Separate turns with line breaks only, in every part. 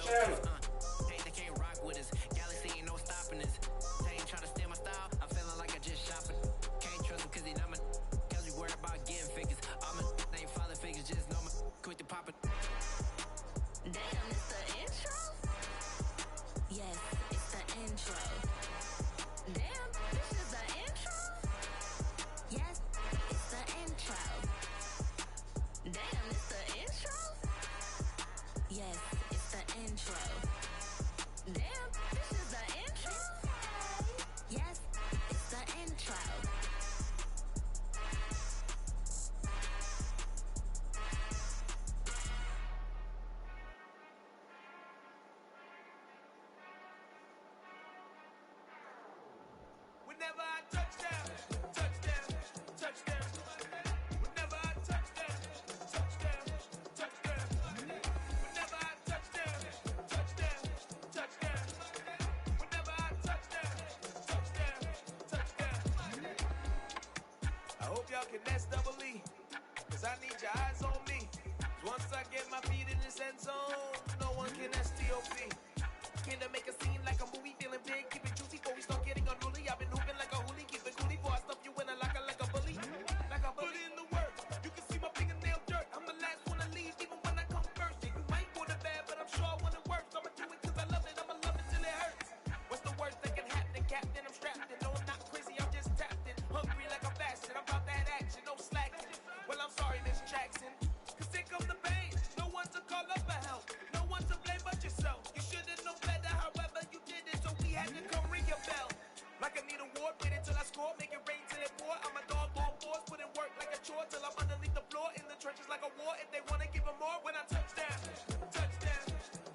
Ain't they can't rock with us. Galaxy ain't no stopping us. They ain't trying to steal my style. I'm feeling like I just shopping. Can't trust him cause he not my cause we worried about getting figures. All my ain't father figures, just know my quick to pop it.
Damn, it's the intro? Yes, it's the intro. Damn, this is the intro? Yes, it's the intro. Damn, it's the intro? Yes, it's the intro. Damn, this is the intro? Yes, it's the intro.
Whenever I touchdown, touchdown, touchdown. Whenever I touchdown, touchdown, touchdown. Whenever I touchdown, touchdown, touchdown. Whenever I touchdown, touchdown, touchdown. I hope y'all can S-double-E, cause I need your eyes on me. 'Cause once I get my feet in this end zone, no one can S-T-O-P. Came to make a scene like a movie, feeling big, keep it juicy before we start getting unruly. I've been hooping like a hoolie, keep it coolie before I stuff you in a locker like a bully. Like a bully in the work, you can see my fingernail dirt. I'm the last one to leave, even when I come first. Yeah, you might want it bad, but I'm sure I want it worse. I'ma do it cause I love it, I'ma love it till it hurts. What's the worst that can happen, Captain? I'm strapped in, no I'm not crazy, I'm just tapped in. Hungry like I'm fasting, I'm about that action, no slacking. Well, I'm sorry, Miss Jackson, cause here come the pain. No one to call up for help, no one to blame but yourself. You should've known better, however you did it, so we had to come ring your bell. Like I need a ward, wait until I score, make it rain till it pour. I'm a dog on force, put in work like a chore till I'm underneath the floor, in the trenches like a war. If they wanna give them more, when I touchdown, touchdown,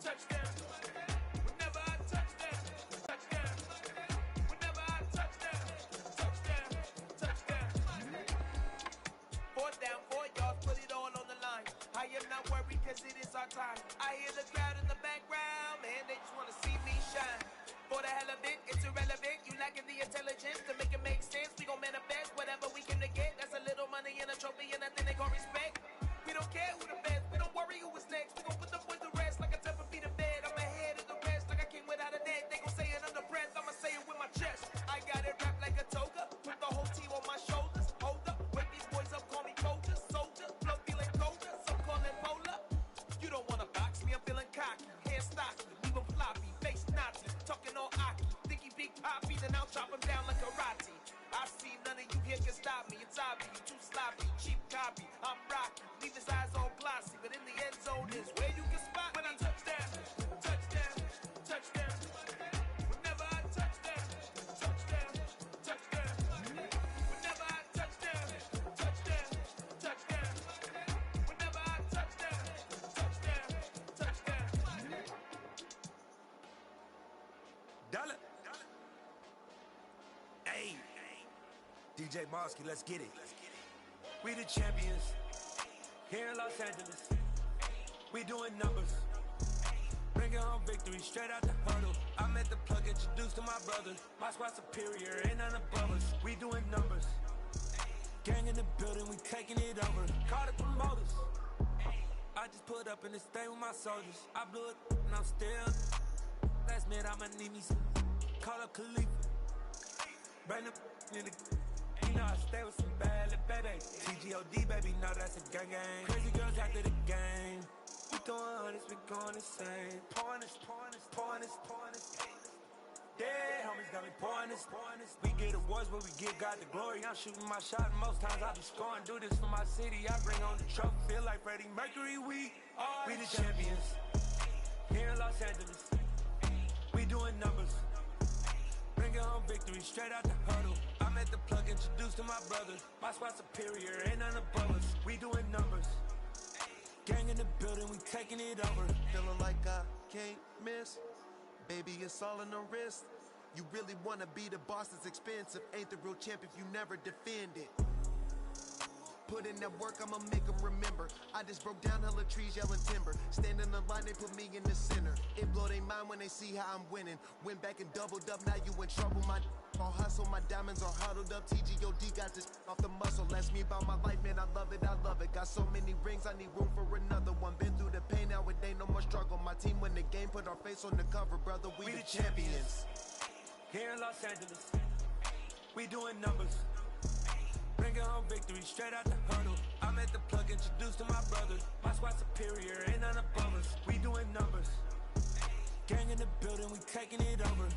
touchdown. Whenever I touchdown, touchdown. Whenever I touchdown, touchdown, touchdown. Fourth down, 4 yards, put it all on the line. I am not worried cause it is our time. I hear the crowd in the background, man, they just wanna see me shine. For the hell of it, it's irrelevant. You lacking the intelligence to make it make sense. We gon' manifest whatever we came to get. That's a little money and a trophy and nothing they call respect. We don't care who the best, we don't worry who is next. We gon' put the boys to rest like a 10 feet of bed. I'm ahead of the rest like I came without a net. They gon' say it under breath, I'ma say it with my chest. I got it wrapped like a toga, put the whole team on my shoulders. Hold up, wake these boys up, call me Coulter, soldier. Flow feeling colder, some call it polar. You don't wanna box me, I'm feeling cocky. Hair stocky, leave 'em floppy, face Nazi. Talking all aki, think he big poppy, then I'll chop him down like karate. I see none of you here can stop me. It's obvious, you too sloppy, cheap copy. I'm rocky, leave his eyes all glossy, but in the end zone is where you can spot when I touchdown, touchdown, touchdown. Whenever I touchdown, touchdown, touchdown. Whenever I touchdown, touchdown, touchdown. Whenever I touchdown, touchdown, touchdown.
Dollar. Hey, DJ Mosky, let's get it. We the champions here in Los Angeles. We doing numbers, bringing home victory straight out the huddle. I met the plug, introduced to my brother. My squad superior, ain't none above us. We doing numbers, gang in the building, we taking it over. Call the promoters. I just put up in this thing with my soldiers. I blew it and I'm still. Last minute I'ma need me some. Call up Khalifa. Bring them in the. You know I stay with some bad little baby. TGOD baby, know that's a gang gang. Crazy girls after the game. We throwing hundreds, we going insane. Pouring this, pouring this, pouring this, pouring this. Yeah, homies got me pouring this, pouring this. We get awards, but we give God the glory. I'm shooting my shot, and most times I be scoring. Do this for my city, I bring on the trophy. Feel like Freddie Mercury, we the champions here in Los Angeles. We doing numbers, bringing home victory straight out the huddle. I met the plug, introduced to my brother. My squad superior, ain't none above us. We doing numbers, gang in the building, we taking it over.
Feeling like I can't miss. Baby, it's all in the wrist. You really wanna be the boss, it's expensive. Ain't the real champ if you never defend it. Put in that work, I'ma make them remember. I just broke down hella trees, yelling timber. Stand in the line, they put me in the center. It blow their mind when they see how I'm winning. Went back and doubled up, now you in trouble, my my hustle, my diamonds are huddled up. TGOD got this off the muscle. Ask me about my life, man, I love it, I love it. Got so many rings, I need room for another one. Been through the pain, now it ain't no more struggle. My team win the game, put our face on the cover, brother. We the champions.
Here in Los Angeles, we doing numbers. Bringing home victory straight out the huddle. I'm at the plug, introduced to my brothers. My squad superior, ain't none above us. We doing numbers. Gang in the building, we taking it over.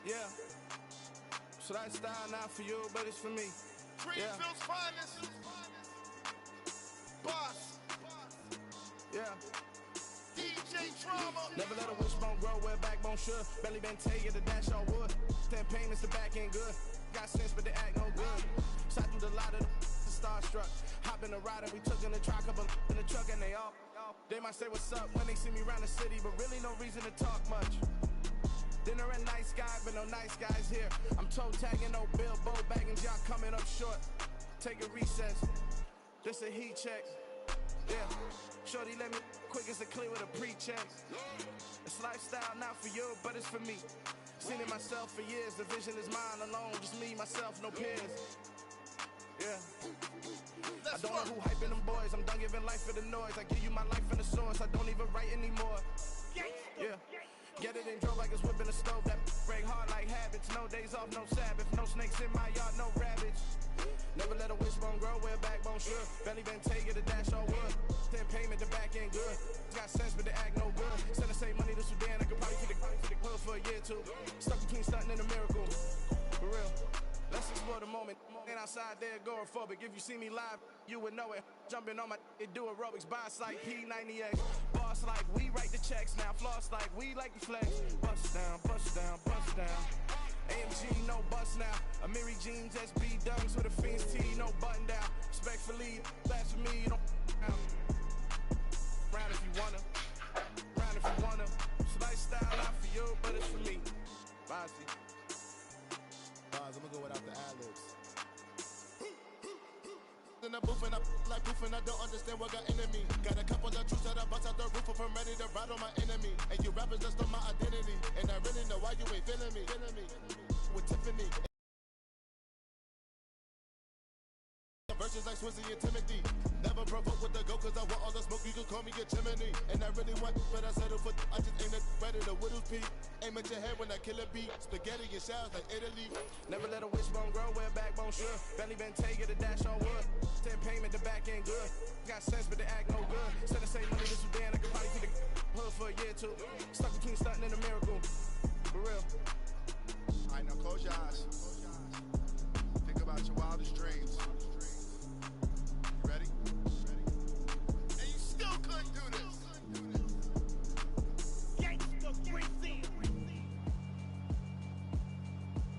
Yeah. So that style not for you, but it's for me.
Greenfield's finest. Boss.
Yeah.
DJ Drama.
Never let a wishbone grow where backbone should. Belly been taking the dash all wood. 10 payments, the back ain't good. Got sense, but they act no good. Shot through the lot of the starstruck. Hop in the ride and we took in the truck, couple in the truck and they all. They might say what's up when they see me around the city, but really no reason to talk much. Dinner and nice guy, but no nice guys here. I'm toe tagging, no Bilbo bagging, y'all coming up short. Take a recess. This a heat check. Yeah. Shorty let me quick as a clear with a pre-check. It's lifestyle not for you, but it's for me. Seen it myself for years. The vision is mine alone, just me, myself, no peers. Yeah. I don't know who hyping them boys. I'm done giving life for the noise. I give you my life in the source. I don't even write anymore. Yeah. Get it and drove like it's whipping a stove. That break hard like habits. No days off, no Sabbath. No snakes in my yard, no rabbits. Never let a wishbone grow where backbone should. Belly been taking the dash all wood. 10 payment, the back ain't good. Got sense, but they act no good. Send the same money to Sudan. I could probably feed the hood for a year or two. Stuck between stunting and a miracle. For real. Let's explore the moment. Ain't outside there agoraphobic. If you see me live, you would know it. Jumping on my do aerobics. Boss like P90X. Boss like we write the checks now. Floss like we like the flex. Bust down, bust down, bust down. AMG, no bust now. Amiri jeans, SB dunks with a Fiends T, no button down. Respectfully, that's for me, you don't round if you wanna. Round if you wanna. It's lifestyle not for you, but it's for me. Bossy.
I'm gonna go without the ad-libs. In the booth and I like proof and I don't understand what got into me. Got a couple of truths that I bust out the roof if I'm ready to ride on my enemy. And you rappers just on my identity. And I really know why you ain't feeling me. With Tiffany. Verses like Swizzy and Timothy. Never provoke with the go cause I want all the smoke. You can call me a chimney. And I really want, but I settle for I just aim it better the widow's peak. Aim at your head when I kill a beat. Spaghetti and shells like Italy.
Never let a wishbone grow where backbone should. Belly been taking the dash all wood. 10 payment, the back ain't good. Got sense, but they act no good. Send the same money to Sudan. I could probably feed the hood for a year or two. Stuck between stunting and a miracle. For real.
Alright, now close your eyes. Think about your wildest dreams. You ready? And you still couldn't do this.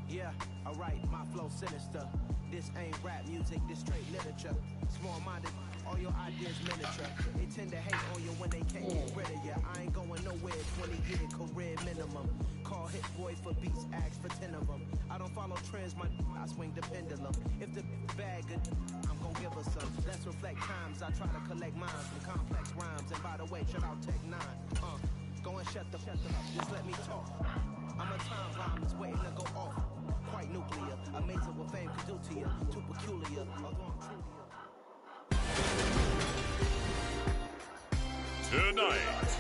Yeah, alright, my flow sinister. This ain't rap music, this straight literature. Small-minded, all your ideas miniature. They tend to hate on you when they can't get rid of you. I ain't going nowhere, 20-year career minimum. Call hit boy for beats, ask for 10 of them. I don't follow trends, I swing the pendulum. If the bag good, I'm gon' give her some. Let's reflect times, I try to collect minds from complex rhymes. And by the way, shout out Tech 9. Go and shut the up, just let me talk. I'm a time bomb that's waiting to go off. Quite nuclear, amazing what fame can do to you. Too peculiar, although I'm true to you.
Tonight,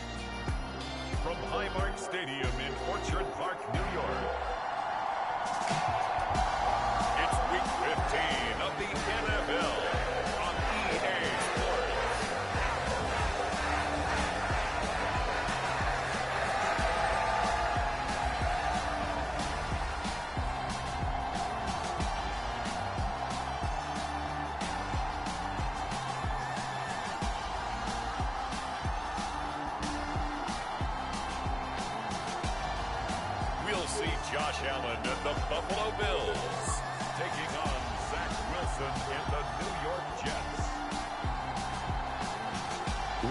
from Highmark Stadium in Orchard Park, New York, it's Week 15 of the NFL on EA Sports. see Josh Allen and the Buffalo Bills taking on Zach Wilson and the New York Jets.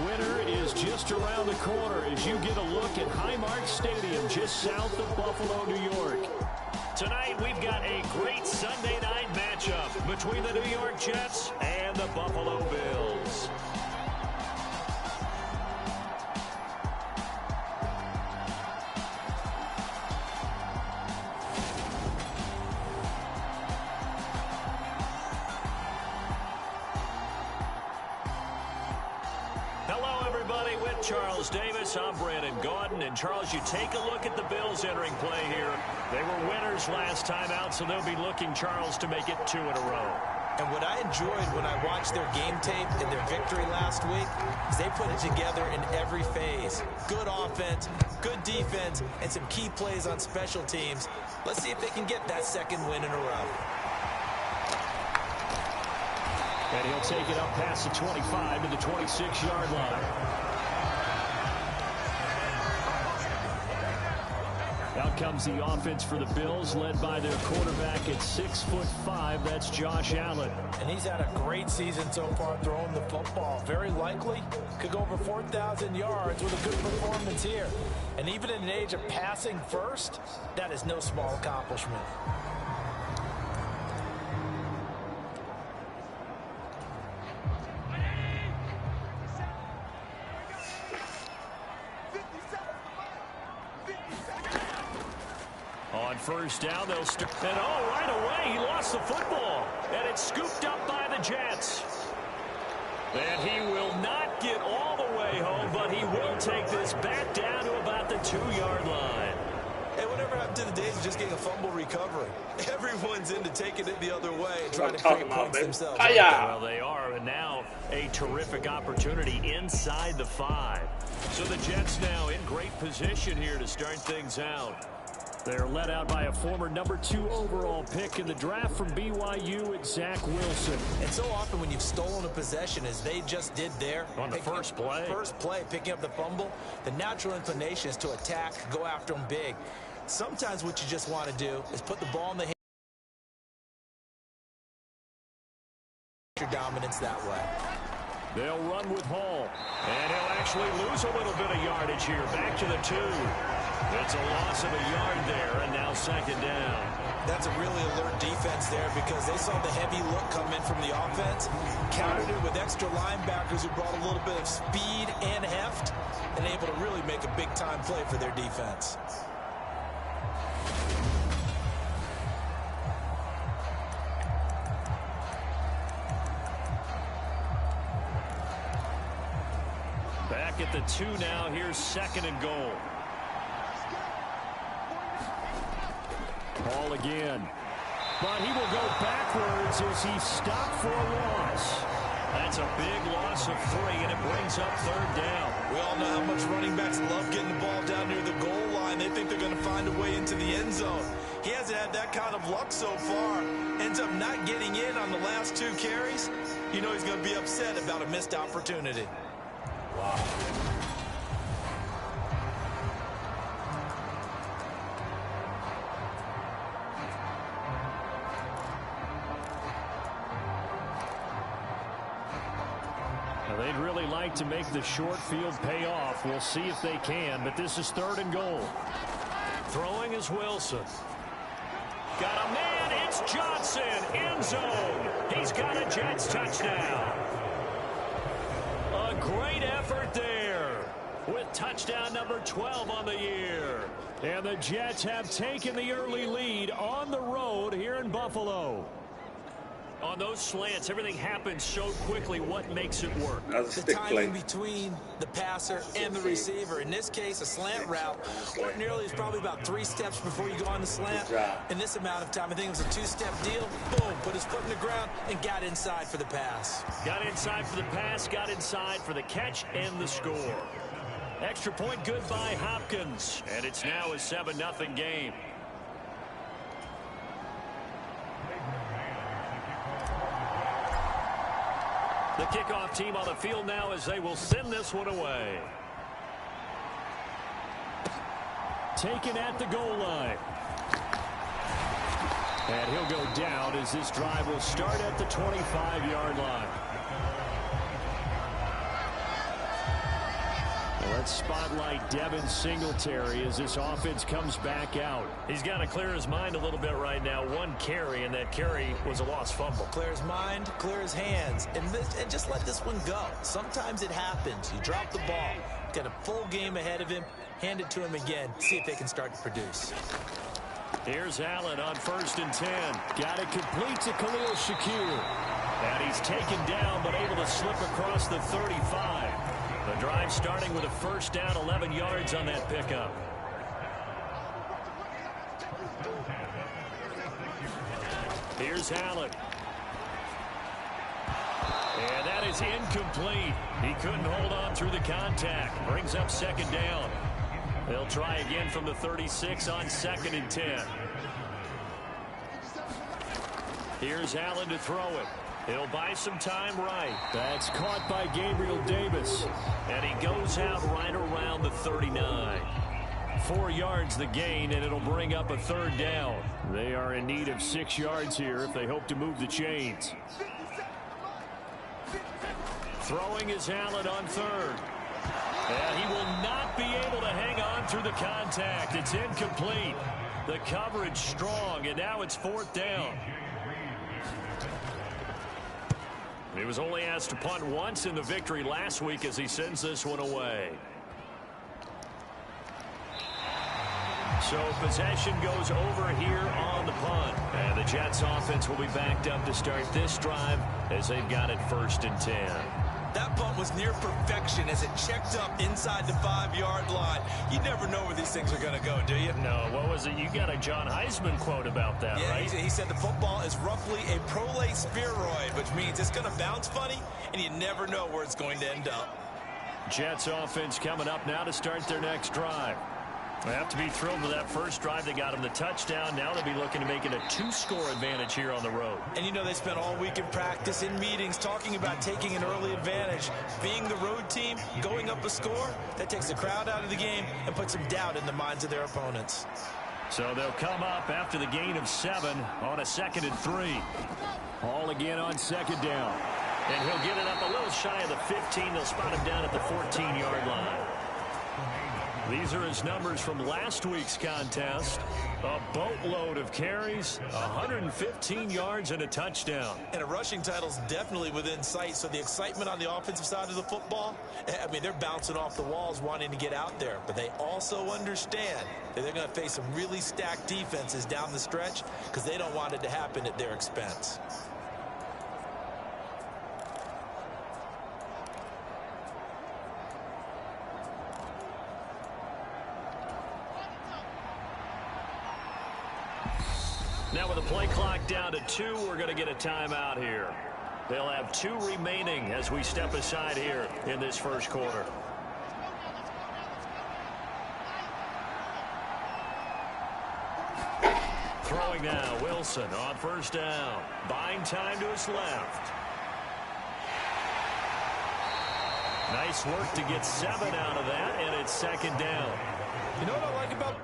Winter is just around the corner as you get a look at Highmark Stadium just south of Buffalo, New York. Tonight we've got a great Sunday night matchup between the New York Jets and the Buffalo Bills. Charles Davis, I'm Brandon Gaudin, and Charles, you take a look at the Bills entering play here. They were winners last time out, so they'll be looking, Charles, to make it 2 in a row.
And what I enjoyed when I watched their game tape and their victory last week is they put it together in every phase. Good offense, good defense, and some key plays on special teams. Let's see if they can get that second win in a row.
And he'll take it up past the 25 to the 26-yard line. Out comes the offense for the Bills, led by their quarterback at 6'5". That's Josh Allen.
And he's had a great season so far throwing the football. Very likely could go over 4,000 yards with a good performance here. And even in an age of passing first, that is no small accomplishment.
First down, they'll start. And right away, he lost the football. And it's scooped up by the Jets. And he will not get all the way home, but he will take this back down to about the 2-yard line.
Hey, whatever happened to the days of just getting a fumble recovery? Everyone's into taking it the other way, trying to create points themselves.
Well, they are, and now a terrific opportunity inside the 5. So the Jets now in great position here to start things out. They're led out by a former number 2 overall pick in the draft from BYU, it's Zach Wilson.
And so often when you've stolen a possession, as they just did there,
on the first play,
picking up the fumble, the natural inclination is to attack, go after them big. Sometimes what you just want to do is put the ball in the hand. Your dominance that way.
They'll run with Hall, and he'll actually lose a little bit of yardage here. Back to the 2. It's a loss of a yard there, and now second down.
That's a really alert defense there because they saw the heavy look come in from the offense, countered it with extra linebackers who brought a little bit of speed and heft, and able to really make a big-time play for their defense.
Back at the 2 now. Here's second and goal. Ball again. But he will go backwards as he's stopped for a loss. That's a big loss of 3, and it brings up third down.
We all know how much running backs love getting the ball down near the goal line. They think they're going to find a way into the end zone. He hasn't had that kind of luck so far. Ends up not getting in on the last 2 carries. You know he's going to be upset about a missed opportunity. Wow.
They'd really like to make the short field pay off. We'll see if they can, but this is third and goal. Throwing is Wilson. Got a man, it's Johnson, end zone. He's got a Jets touchdown. A great effort there with touchdown number 12 on the year. And the Jets have taken the early lead on the road here in Buffalo. On those slants, everything happens so quickly. What makes it work?
The timing between the passer and the receiver. In this case, a slant route. Ordinarily, it's probably about 3 steps before you go on the slant. In this amount of time, I think it was a 2-step deal. Boom, put his foot in the ground and got inside for the pass.
Got inside for the pass, got inside for the catch and the score. Extra point good by Hopkins. And it's now a 7-0 game. The kickoff team on the field now as they will send this one away. taken at the goal line. And he'll go down as this drive will start at the 25-yard line. Let's spotlight Devin Singletary as this offense comes back out.
He's got to clear his mind a little bit right now. One carry, and that carry was a lost fumble.
Clear his mind, clear his hands, and just let this one go. Sometimes it happens. You drop the ball. Got a full game ahead of him. Hand it to him again. See if they can start to produce.
Here's Allen on 1st and 10. Got it complete to Khalil Shakir. And he's taken down but able to slip across the 35. The drive starting with a first down, 11 yards on that pickup. Here's Allen. And that is incomplete. He couldn't hold on through the contact. Brings up 2nd down. They'll try again from the 36 on 2nd and 10. Here's Allen to throw it. He'll buy some time right. That's caught by Gabriel Davis. And he goes out right around the 39. 4 yards the gain, and it'll bring up a 3rd down. They are in need of 6 yards here if they hope to move the chains. Throwing is Allen on 3rd. And he will not be able to hang on through the contact. It's incomplete. The coverage strong, and now it's 4th down. He was only asked to punt once in the victory last week as he sends this one away. So possession goes over here on the punt. And the Jets offense will be backed up to start this drive as they've got it 1st and 10.
That punt was near perfection as it checked up inside the 5-yard line. You never know where these things are going to go, do you?
No, what was it? You got a John Heisman quote about that,
yeah,
right?
He said the football is roughly a prolate spheroid, which means it's going to bounce funny, and you never know where it's going to end up.
Jets offense coming up now to start their next drive.
They have to be thrilled with that first drive. They got him the touchdown. Now they'll be looking to make it a 2-score advantage here on the road.
And you know they spent all week in practice, in meetings, talking about taking an early advantage. Being the road team, going up a score, that takes the crowd out of the game and puts some doubt in the minds of their opponents.
So they'll come up after the gain of 7 on a 2nd and 3. All again on 2nd down.
And he'll get it up a little shy of the 15. They'll spot him down at the 14-yard line.
These are his numbers from last week's contest. A boatload of carries, 115 yards and a touchdown.
And a rushing title's definitely within sight, so the excitement on the offensive side of the football, I mean, they're bouncing off the walls wanting to get out there. But they also understand that they're going to face some really stacked defenses down the stretch because they don't want it to happen at their expense.
Now with the play clock down to 2, we're going to get a timeout here. They'll have 2 remaining as we step aside here in this first quarter. Throwing now, Wilson on 1st down. Buying time to his left. Nice work to get 7 out of that, and it's 2nd down.
You know what I like about...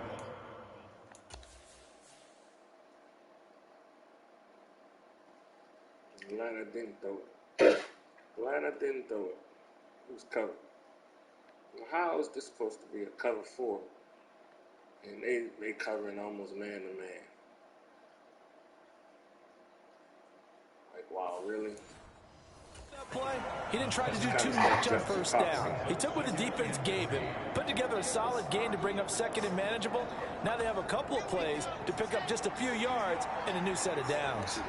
Atlanta didn't throw it. Atlanta didn't throw it. It was covered. How is this supposed to be a cover 4? And they covering almost man-to-man. Like, wow, really?
Play. He didn't try to do too much on 1st down. He took what the defense gave him, put together a solid gain to bring up 2nd and manageable. Now they have a couple of plays to pick up just a few yards and a new set of downs.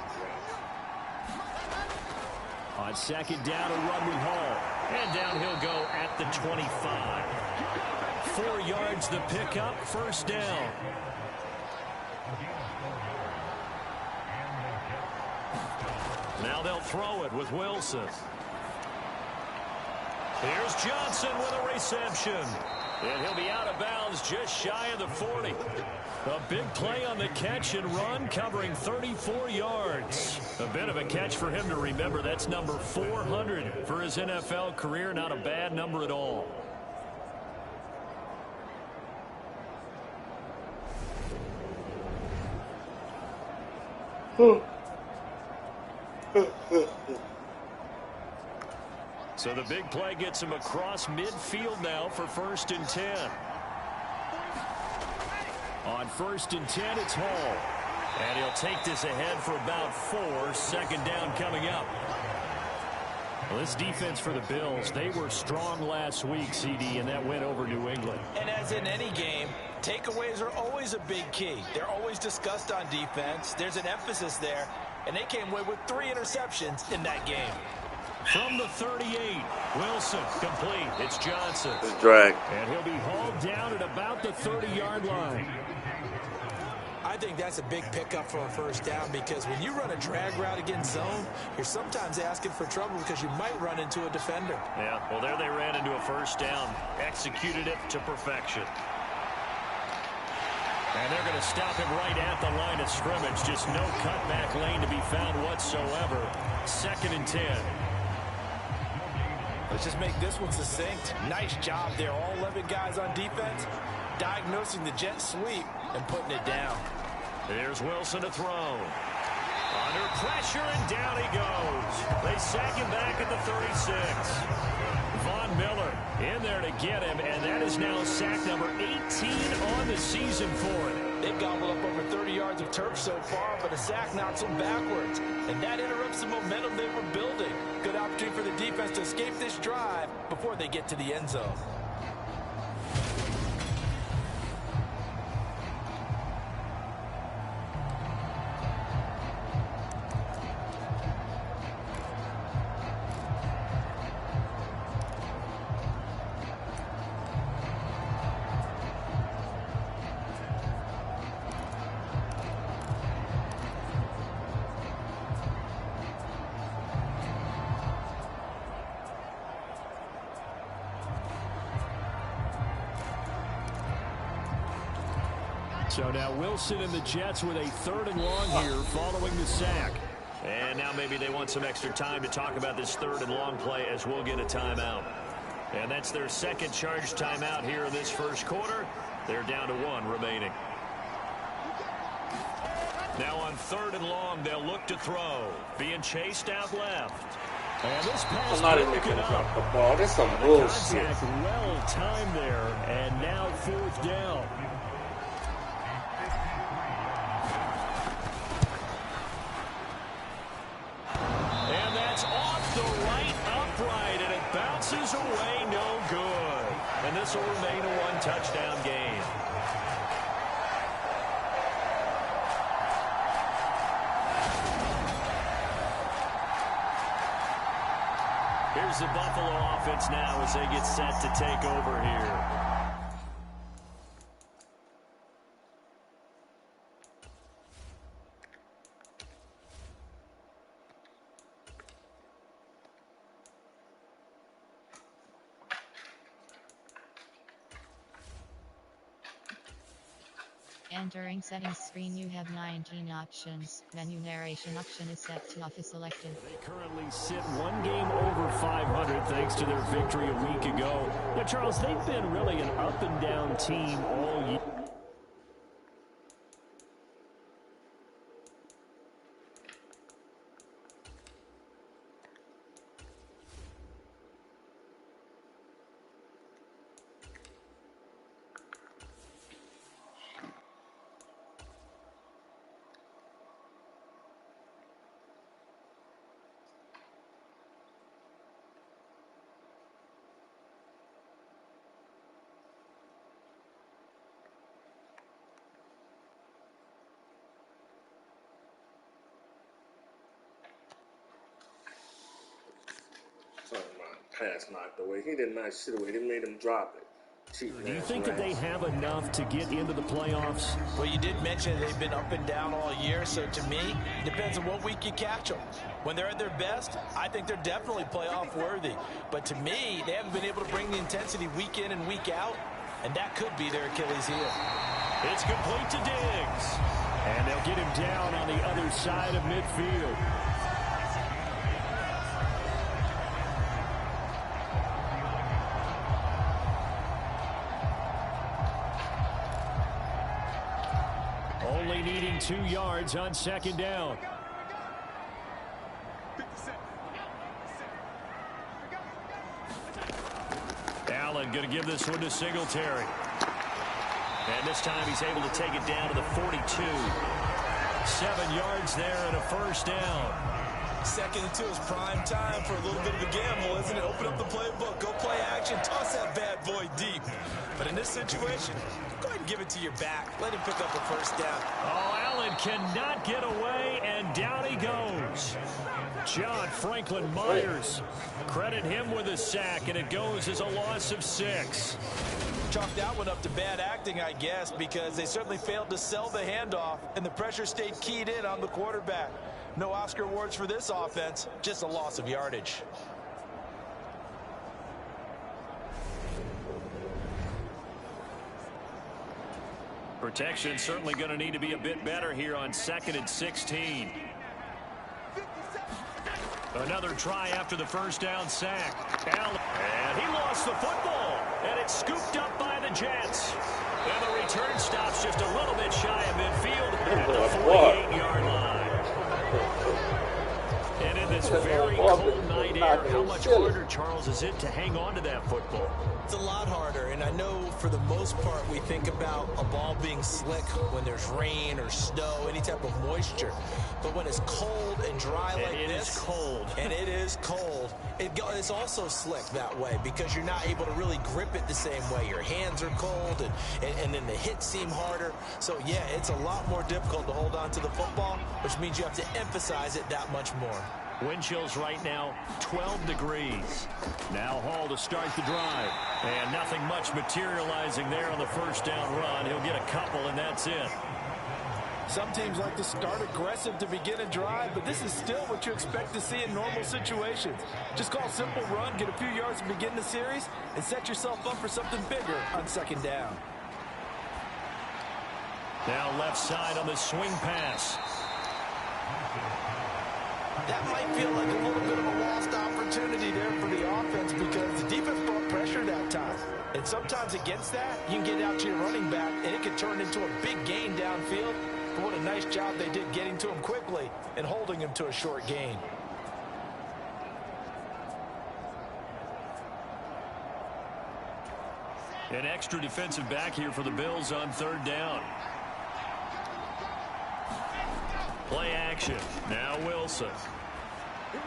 On 2nd down, a run with Hall. And down he'll go at the 25. 4 yards the pickup, 1st down. Now they'll throw it with Wilson. Here's Johnson with a reception. And he'll be out of bounds just shy of the 40. A big play on the catch and run, covering 34 yards. A bit of a catch for him to remember. That's number 400 for his NFL career. Not a bad number at all. So the big play gets him across midfield now for 1st and 10. On 1st and 10, it's Hall. And he'll take this ahead for about 4. 2nd down coming up. Well, this defense for the Bills, they were strong last week, CD, and that went over New England.
And as in any game, takeaways are always a big key. They're always discussed on defense. There's an emphasis there, and they came away with 3 interceptions in that game.
From the 38, Wilson, complete. It's Johnson.
It's drag.
And he'll be hauled down at about the 30-yard line.
I think that's a big pickup for a 1st down because when you run a drag route against zone, you're sometimes asking for trouble because you might run into a defender.
Yeah, well, there they ran into a 1st down. Executed it to perfection. And they're going to stop him right at the line of scrimmage. Just no cutback lane to be found whatsoever. 2nd and 10.
Let's just make this one succinct. Nice job there. All 11 guys on defense diagnosing the jet sweep and putting it down.
There's Wilson to throw. Under pressure, and down he goes. They sack him back at the 36. Von Miller in there to get him, and that is now sack number 18 on the season for him.
They've gobbled up over 30 yards of turf so far, but a sack knocks them backwards. And that interrupts the momentum they were building. Good opportunity for the defense to escape this drive before they get to the end zone.
So now Wilson and the Jets with a 3rd and long here following the sack. And now maybe they want some extra time to talk about this 3rd and long play as we'll get a timeout. And that's their 2nd charge timeout here in this 1st quarter. They're down to 1 remaining. Now on 3rd and long, they'll look to throw. Being chased out left. And this pass
I'm not even going to drop the ball. That's some bullshit.
Well timed there. And now 4th down. Bounces away, no good. And this will remain a 1-touchdown game. Here's the Buffalo offense now as they get set to take over here.
Entering settings screen, you have 19 options. Menu narration option is set to office selected.
They currently sit 1 game over 500 thanks to their victory a week ago. Now, Charles, they've been really an up and down team all year.
Pass knocked away. He did not shit away. They made him drop it.
Do you think that they have enough to get into the playoffs?
Well, you did mention they've been up and down all year, so to me, it depends on what week you catch them. When they're at their best, I think they're definitely playoff worthy. But to me, they haven't been able to bring the intensity week in and week out, and that could be their Achilles heel.
It's complete to Diggs. And they'll get him down on the other side of midfield. Only needing 2 yards on second down. Allen going to give this one to Singletary. And this time he's able to take it down to the 42. 7 yards there and a first down.
2nd and 2 is prime time for a little bit of a gamble, isn't it? Open up the playbook, go play action, toss that bad boy deep. But in this situation, go ahead and give it to your back. Let him pick up a first down.
Oh, Allen cannot get away, and down he goes. John Franklin Myers. Credit him with a sack, and it goes as a loss of 6.
Chalk that one up to bad acting, I guess, because they certainly failed to sell the handoff, and the pressure stayed keyed in on the quarterback. No Oscar awards for this offense, just a loss of yardage.
Protection certainly going to need to be a bit better here on 2nd and 16. Another try after the first down sack. Allen, and he lost the football, and it's scooped up by the Jets. And the return stops just a little bit shy of midfield at the 48-yard line. And in this very cold night air, how much harder, Charles, is it to hang on to that football?
It's a lot harder, and I know for the most part we think about a ball being slick when there's rain or snow, any type of moisture. But when it's cold and dry like this, and it is cold, it's also slick that way because you're not able to really grip it the same way. Your hands are cold, and then the hits seem harder. So, yeah, it's a lot more difficult to hold on to the football, which means you have to emphasize it that much more.
Wind chills right now, 12 degrees. Now Hall to start the drive. And nothing much materializing there on the first down run. He'll get a couple, and that's it.
Some teams like to start aggressive to begin a drive, but this is still what you expect to see in normal situations. Just call a simple run, get a few yards to begin the series, and set yourself up for something bigger on second down.
Now left side on the swing pass.
That might feel like a little bit of a lost opportunity there for the offense because the defense brought pressure that time. And sometimes against that, you can get out to your running back, and it can turn into a big gain downfield. But what a nice job they did getting to him quickly and holding him to a short gain.
An extra defensive back here for the Bills on third down. Play action. Now Wilson. And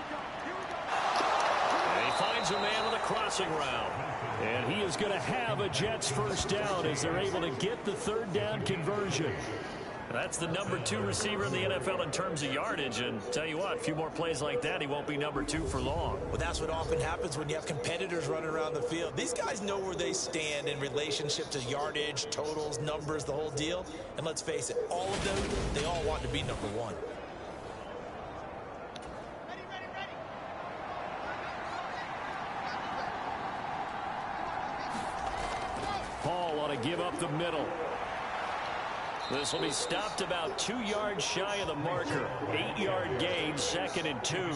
he finds a man on the crossing route. And he is going to have a Jets first down as they're able to get the third down conversion. That's the number 2 receiver in the NFL in terms of yardage. And tell you what, a few more plays like that, he won't be number 2 for long.
Well, that's what often happens when you have competitors running around the field. These guys know where they stand in relationship to yardage, totals, numbers, the whole deal. And let's face it, all of them, they all want to be number 1.
Hall ought to give up the middle. This will be stopped about 2 yards shy of the marker. 8-yard gain, 2nd and 2.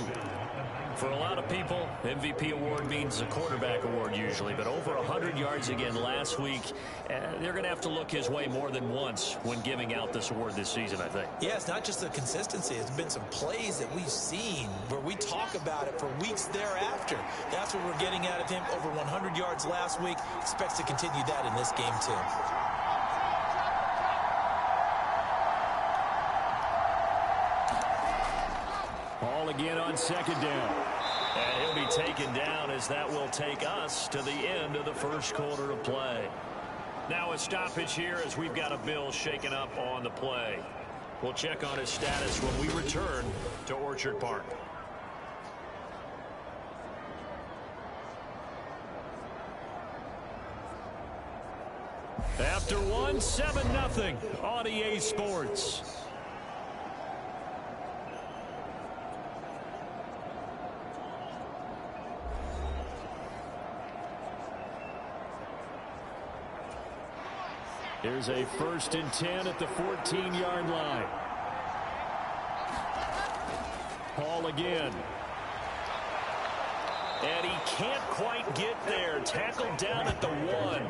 For a lot of people, MVP award means a quarterback award usually, but over 100 yards again last week. They're going to have to look his way more than once when giving out this award this season, I think.
Yeah, it's not just the consistency. It's been some plays that we've seen where we talk about it for weeks thereafter. That's what we're getting out of him. Over 100 yards last week. Expects to continue that in this game, too.
Ball again on second down. And he'll be taken down as that will take us to the end of the first quarter of play. Now a stoppage here as we've got a Bill shaken up on the play. We'll check on his status when we return to Orchard Park. After one, 7-0 on EA Sports. Here's a 1st and 10 at the 14-yard line. Hall again. And he can't quite get there. Tackled down at the 1.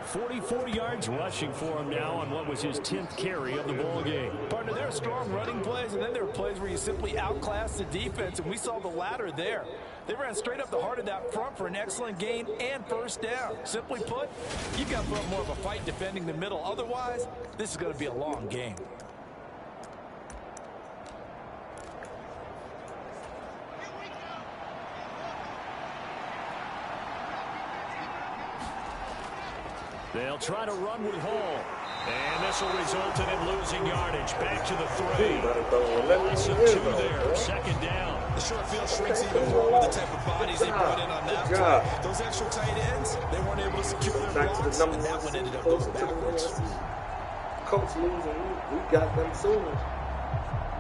44 yards rushing for him now on what was his 10th carry of the ball game.
Partner, there are strong running plays, and then there are plays where you simply outclass the defense, and we saw the latter there. They ran straight up the heart of that front for an excellent gain and first down. Simply put, you've got to put up more of a fight defending the middle. Otherwise, this is going to be a long game.
They'll try to run with Hall. And this will result in him losing yardage. Back to the 3. Loss of 2 there. Second down.
The short field shrinks even more with the type of bodies they brought in on that play. Those extra tight ends, they weren't able to secure their blocks, and that one ended up going backwards.
Coach losing, we got them soon.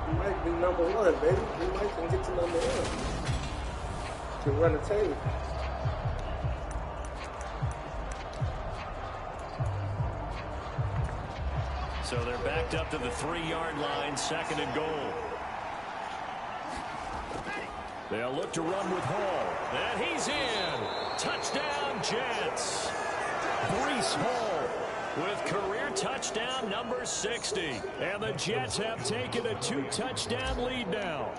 We might be number 1, baby. We might can get to number 1. Can run a tape.
So they're backed up to the 3-yard line, second and goal. They'll look to run with Hall. And he's in. Touchdown, Jets. Breece Hall with career touchdown number 60. And the Jets have taken a 2-touchdown lead now.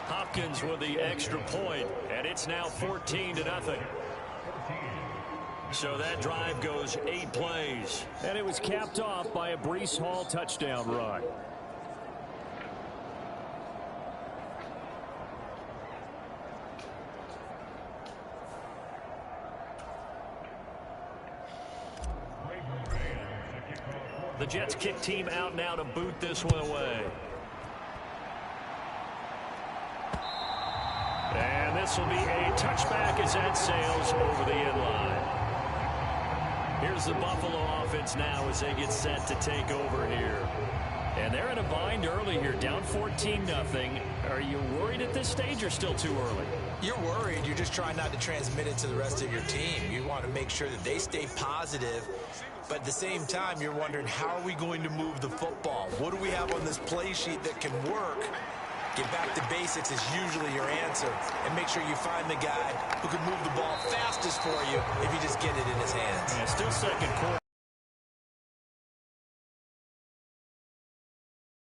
Hopkins with the extra point, and it's now 14-0. So that drive goes 8 plays. And it was capped off by a Breece Hall touchdown run. The Jets kick team out now to boot this one away. And this will be a touchback as that sails over the end line. Here's the Buffalo offense now as they get set to take over here. And they're in a bind early here, down 14-0. Are you worried at this stage or still too early?
You're worried. You're just trying not to transmit it to the rest of your team. You want to make sure that they stay positive. But at the same time, you're wondering, how are we going to move the football? What do we have on this play sheet that can work? Get back to basics is usually your answer. And make sure you find the guy who can move the ball fastest for you if you just get it in his hands.
Yeah, still second quarter.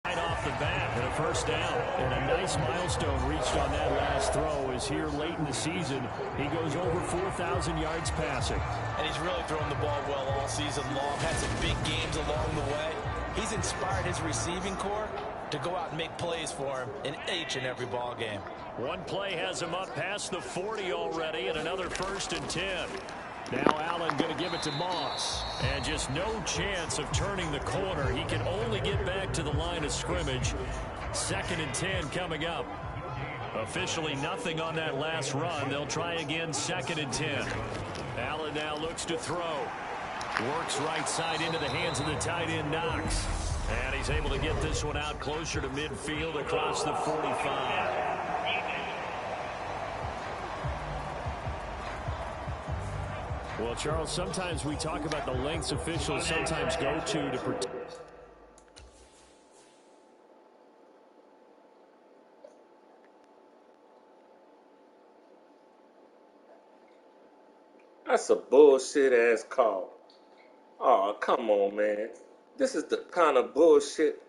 Right off the bat and a first down. And a nice milestone reached on that last throw is here late in the season. He goes over 4,000 yards passing.
And he's really thrown the ball well all season long. Had some big games along the way. He's inspired his receiving corps to go out and make plays for him in each and every ball game.
One play has him up past the 40 already, and another 1st and 10. Now Allen going to give it to Moss. And just no chance of turning the corner. He can only get back to the line of scrimmage. 2nd and 10 coming up. Officially nothing on that last run. They'll try again 2nd and 10. Allen now looks to throw. Works right side into the hands of the tight end Knox. And he's able to get this one out closer to midfield across the 45. Well, Charles, sometimes we talk about the lengths officials sometimes go to protect.
That's a bullshit-ass call. Oh, come on, man. This is the kind of bullshit.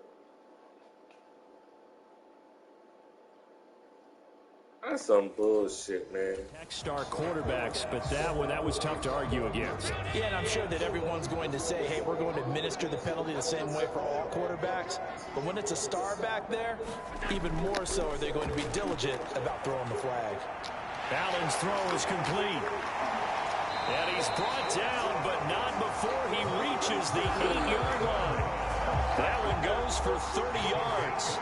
That's some bullshit, man.
Star quarterbacks, but that was tough to argue against.
Yeah, and I'm sure that everyone's going to say, hey, we're going to administer the penalty the same way for all quarterbacks. But when it's a star back there, even more so are they going to be diligent about throwing the flag.
Allen's throw is complete. And he's brought down, but not before he reaches the 8-yard line. That one goes for 30 yards.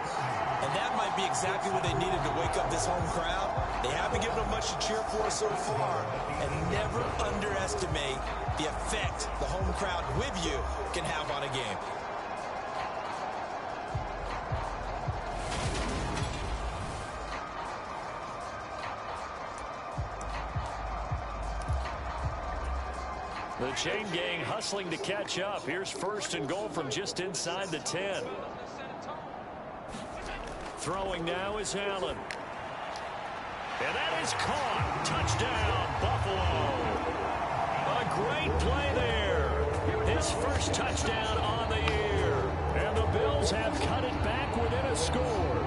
And that might be exactly what they needed to wake up this home crowd. They haven't given them much to cheer for so far. And never underestimate the effect the home crowd with you can have on a game.
The chain gang hustling to catch up. Here's 1st and goal from just inside the 10. Throwing now is Allen. And that is caught. Touchdown, Buffalo. A great play there. His first touchdown on the year. And the Bills have cut it back within a score.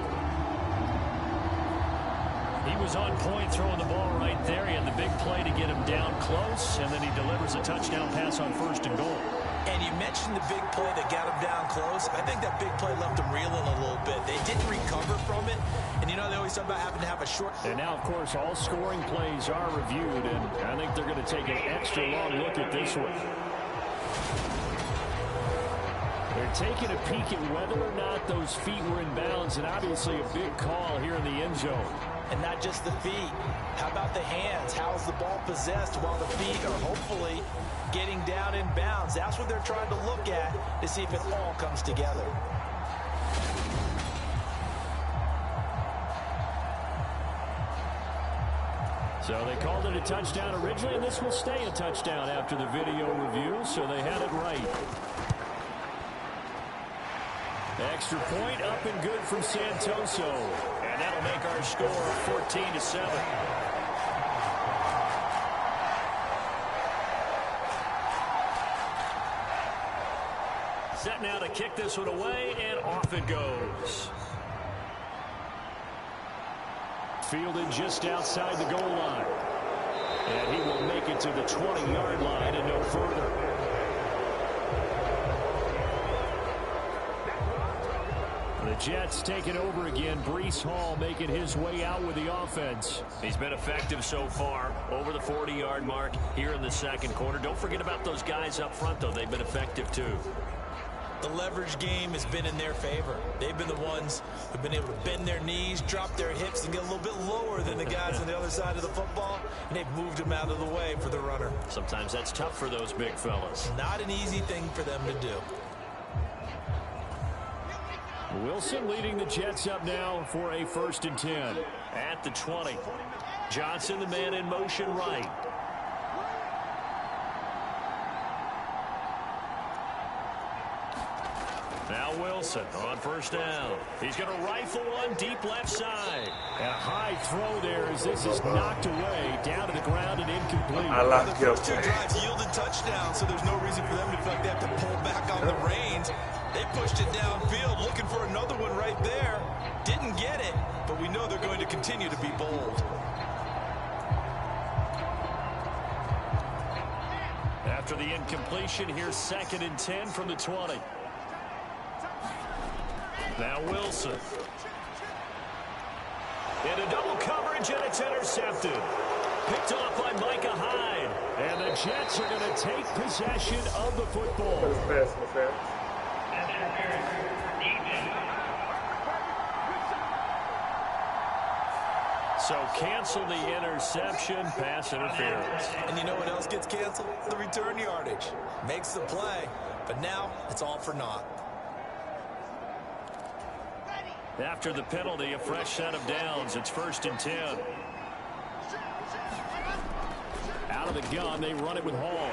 He was on point throwing the ball right there. He had the big play to get him down close, and then he delivers a touchdown pass on 1st and goal.
And you mentioned the big play that got him down close. I think that big play left him reeling a little bit. They didn't recover from it. And, you know, they always talk about having to have a short.
And now, of course, all scoring plays are reviewed, and I think they're going to take an extra long look at this one. They're taking a peek at whether or not those feet were in bounds, and obviously a big call here in the end zone.
And not just the feet. How about the hands? How's the ball possessed while the feet are hopefully getting down in bounds? That's what they're trying to look at to see if it all comes together.
So they called it a touchdown originally, and this will stay a touchdown after the video review, so they had it right. Extra point up and good from Santoso. And that'll make our score 14-7. Set now to kick this one away, and off it goes. Fielded just outside the goal line. And he will make it to the 20-yard line and no further. The Jets taking over again. Breece Hall making his way out with the offense. He's been effective so far, over the 40-yard mark here in the second quarter. Don't forget about those guys up front, though. They've been effective, too.
The leverage game has been in their favor. They've been the ones who've been able to bend their knees, drop their hips, and get a little bit lower than the guys on the other side of the football, and they've moved them out of the way for the runner.
Sometimes that's tough for those big fellas.
Not an easy thing for them to do.
Wilson leading the Jets up now for a 1st and 10 at the 20. Johnson, the man in motion right. Now Wilson on 1st down. He's going to rifle one deep left side. And a high throw there as this is knocked away down to the ground and incomplete.
The
first 2 drives yielded touchdowns, so there's no reason for them to feel like they have to pull back on the reins. They pushed it downfield, looking for another one right there. Didn't get it, but we know they're going to continue to be bold.
After the incompletion, here's 2nd and 10 from the 20. Now Wilson. Into double coverage, and it's intercepted. Picked off by Micah Hyde. And the Jets are going to take possession of the football. So cancel the interception, pass interference.
And you know what else gets canceled? The return yardage. Makes the play, but now it's all for naught.
After the penalty, a fresh set of downs. It's 1st and 10. Out of the gun, they run it with Hall.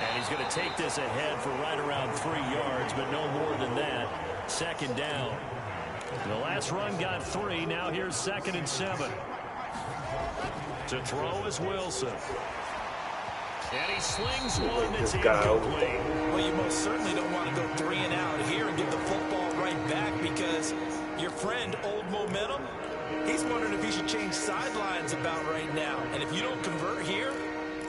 And he's going to take this ahead for right around 3 yards, but no more than that. 2nd down. The last run got 3. Now here's 2nd and 7. To throw is Wilson. And he slings one that's incomplete.
Well, you most certainly don't want to go 3 and out here and get the football right back, because your friend, Old Momentum, he's wondering if he should change sidelines about right now. And if you don't convert here,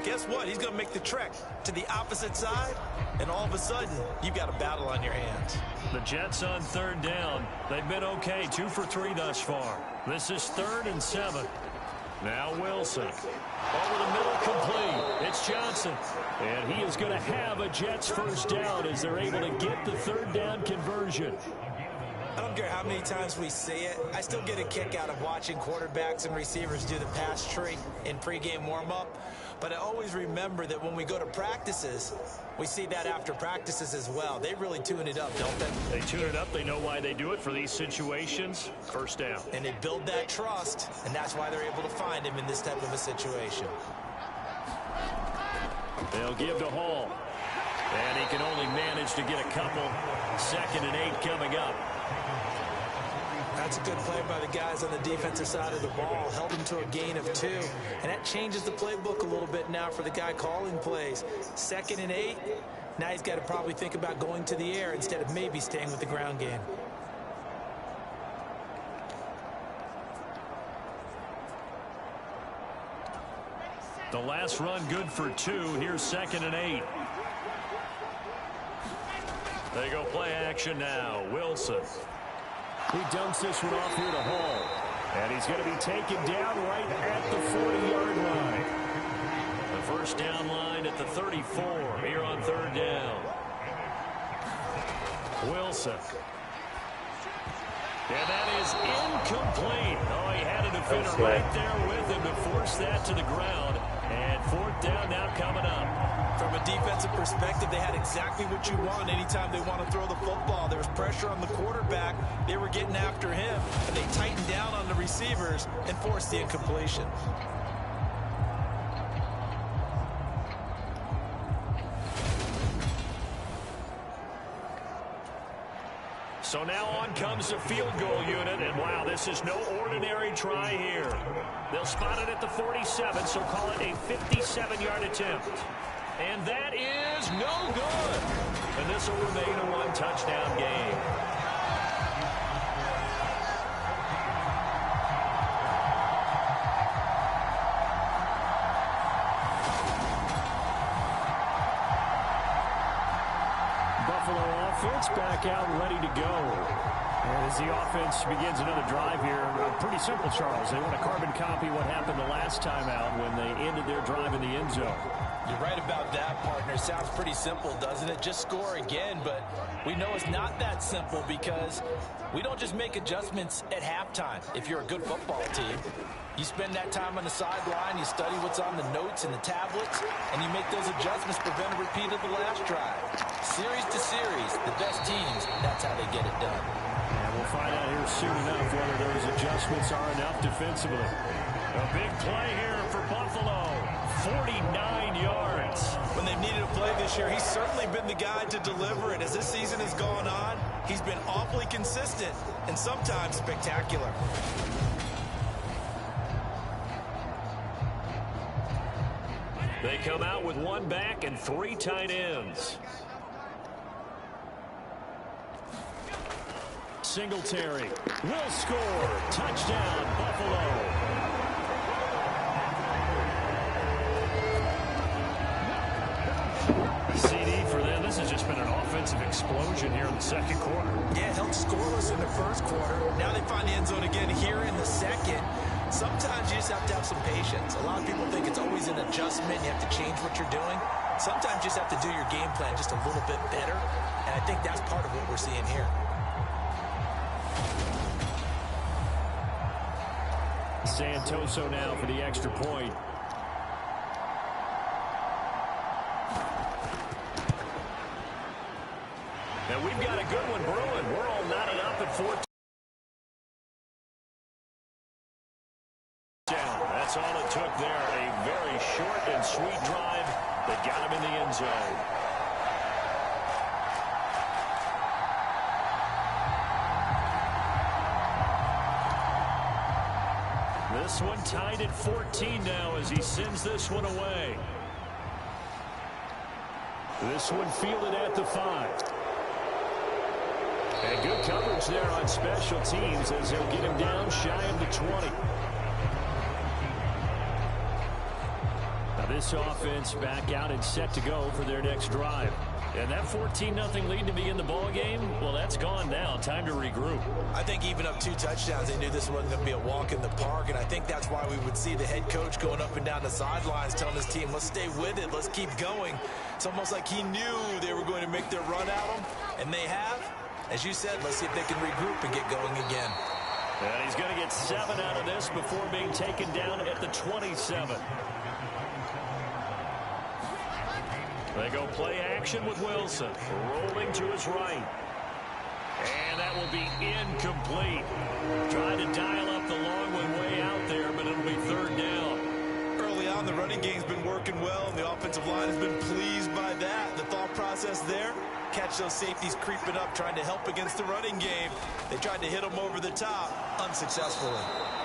guess what? He's going to make the trek to the opposite side, and all of a sudden, you've got a battle on your hands.
The Jets on 3rd down. They've been okay, 2 for 3 thus far. This is 3rd and 7. Now Wilson. Over the middle, complete. It's Johnson. And he is going to have a Jets 1st down as they're able to get the 3rd down conversion.
I don't care how many times we see it. I still get a kick out of watching quarterbacks and receivers do the pass tree in pregame warm-up. But I always remember that when we go to practices, we see that after practices as well. They really tune it up, don't they?
They tune it up. They know why they do it for these situations. 1st down.
And they build that trust, and that's why they're able to find him in this type of a situation.
They'll give to Hall. And he can only manage to get a couple. 2nd and 8 coming up.
That's a good play by the guys on the defensive side of the ball. Held him to a gain of 2. And that changes the playbook a little bit now for the guy calling plays. 2nd and 8. Now he's got to probably think about going to the air instead of maybe staying with the ground game.
The last run good for 2. Here's 2nd and 8. They go play action now. Wilson. He dumps this one off here to Hall. And he's going to be taken down right at the 40-yard line. The first down line at the 34 here on 3rd down. Wilson. And that is incomplete. Oh, he had a defender right there with him to force that to the ground. And 4th down now coming up.
From a defensive perspective, they had exactly what you want anytime they want to throw the football. There was pressure on the quarterback. They were getting after him. And they tightened down on the receivers and forced the incompletion.
So now on comes the field goal unit, and wow, this is no ordinary try here. They'll spot it at the 47, so call it a 57-yard attempt. And that is no good. And this will remain a 1-touchdown game. Offense back out and ready to go. And as the offense begins another drive here, pretty simple, Charles. They want to carbon copy what happened the last time out when they ended their drive in the end zone.
You're right about that, partner. Sounds pretty simple, doesn't it? Just score again, but we know it's not that simple because we don't just make adjustments at halftime if you're a good football team. You spend that time on the sideline, you study what's on the notes and the tablets, and you make those adjustments, prevent a repeat of the last drive. Series to series, the best teams, that's how they get it done.
And we'll find out here soon enough whether those adjustments are enough defensively. A big play here for Buffalo. 49 yards.
When they've needed a play this year, he's certainly been the guy to deliver it. As this season has gone on, he's been awfully consistent and sometimes spectacular.
They come out with 1 back and 3 tight ends. Singletary will score. Touchdown, Buffalo. CD for them. This has just been an offensive explosion here in the 2nd quarter.
Yeah, held scoreless in the 1st quarter. Now they find the end zone again here in the 2nd. Sometimes you just have to have some patience. A lot of people think it's always an adjustment. You have to change what you're doing. Sometimes you just have to do your game plan just a little bit better. And I think that's part of what we're seeing here.
Santoso now for the extra point. And we've got a good one brewing. We're all knotted up at 14. That's all it took there. A very short and sweet drive that got him in the end zone. This one tied at 14 now as he sends this one away. This one fielded at the 5. And good coverage there on special teams as they'll get him down shy of the 20. Now this offense back out and set to go for their next drive. And that 14-0 lead to begin the ball game, well, that's gone now. Time to regroup.
I think even up 2 touchdowns, they knew this wasn't going to be a walk in the park, and I think that's why we would see the head coach going up and down the sidelines telling his team, let's stay with it, let's keep going. It's almost like he knew they were going to make their run at him, and they have. As you said, let's see if they can regroup and get going again.
And he's going to get 7 out of this before being taken down at the 27. They go play action with Wilson, rolling to his right. And that will be incomplete. Trying to dial up the long one way out there, but it'll be 3rd down.
Early on, the running game's been working well, and the offensive line has been pleased by that. The thought process there, catch those safeties creeping up, trying to help against the running game. They tried to hit him over the top, unsuccessfully.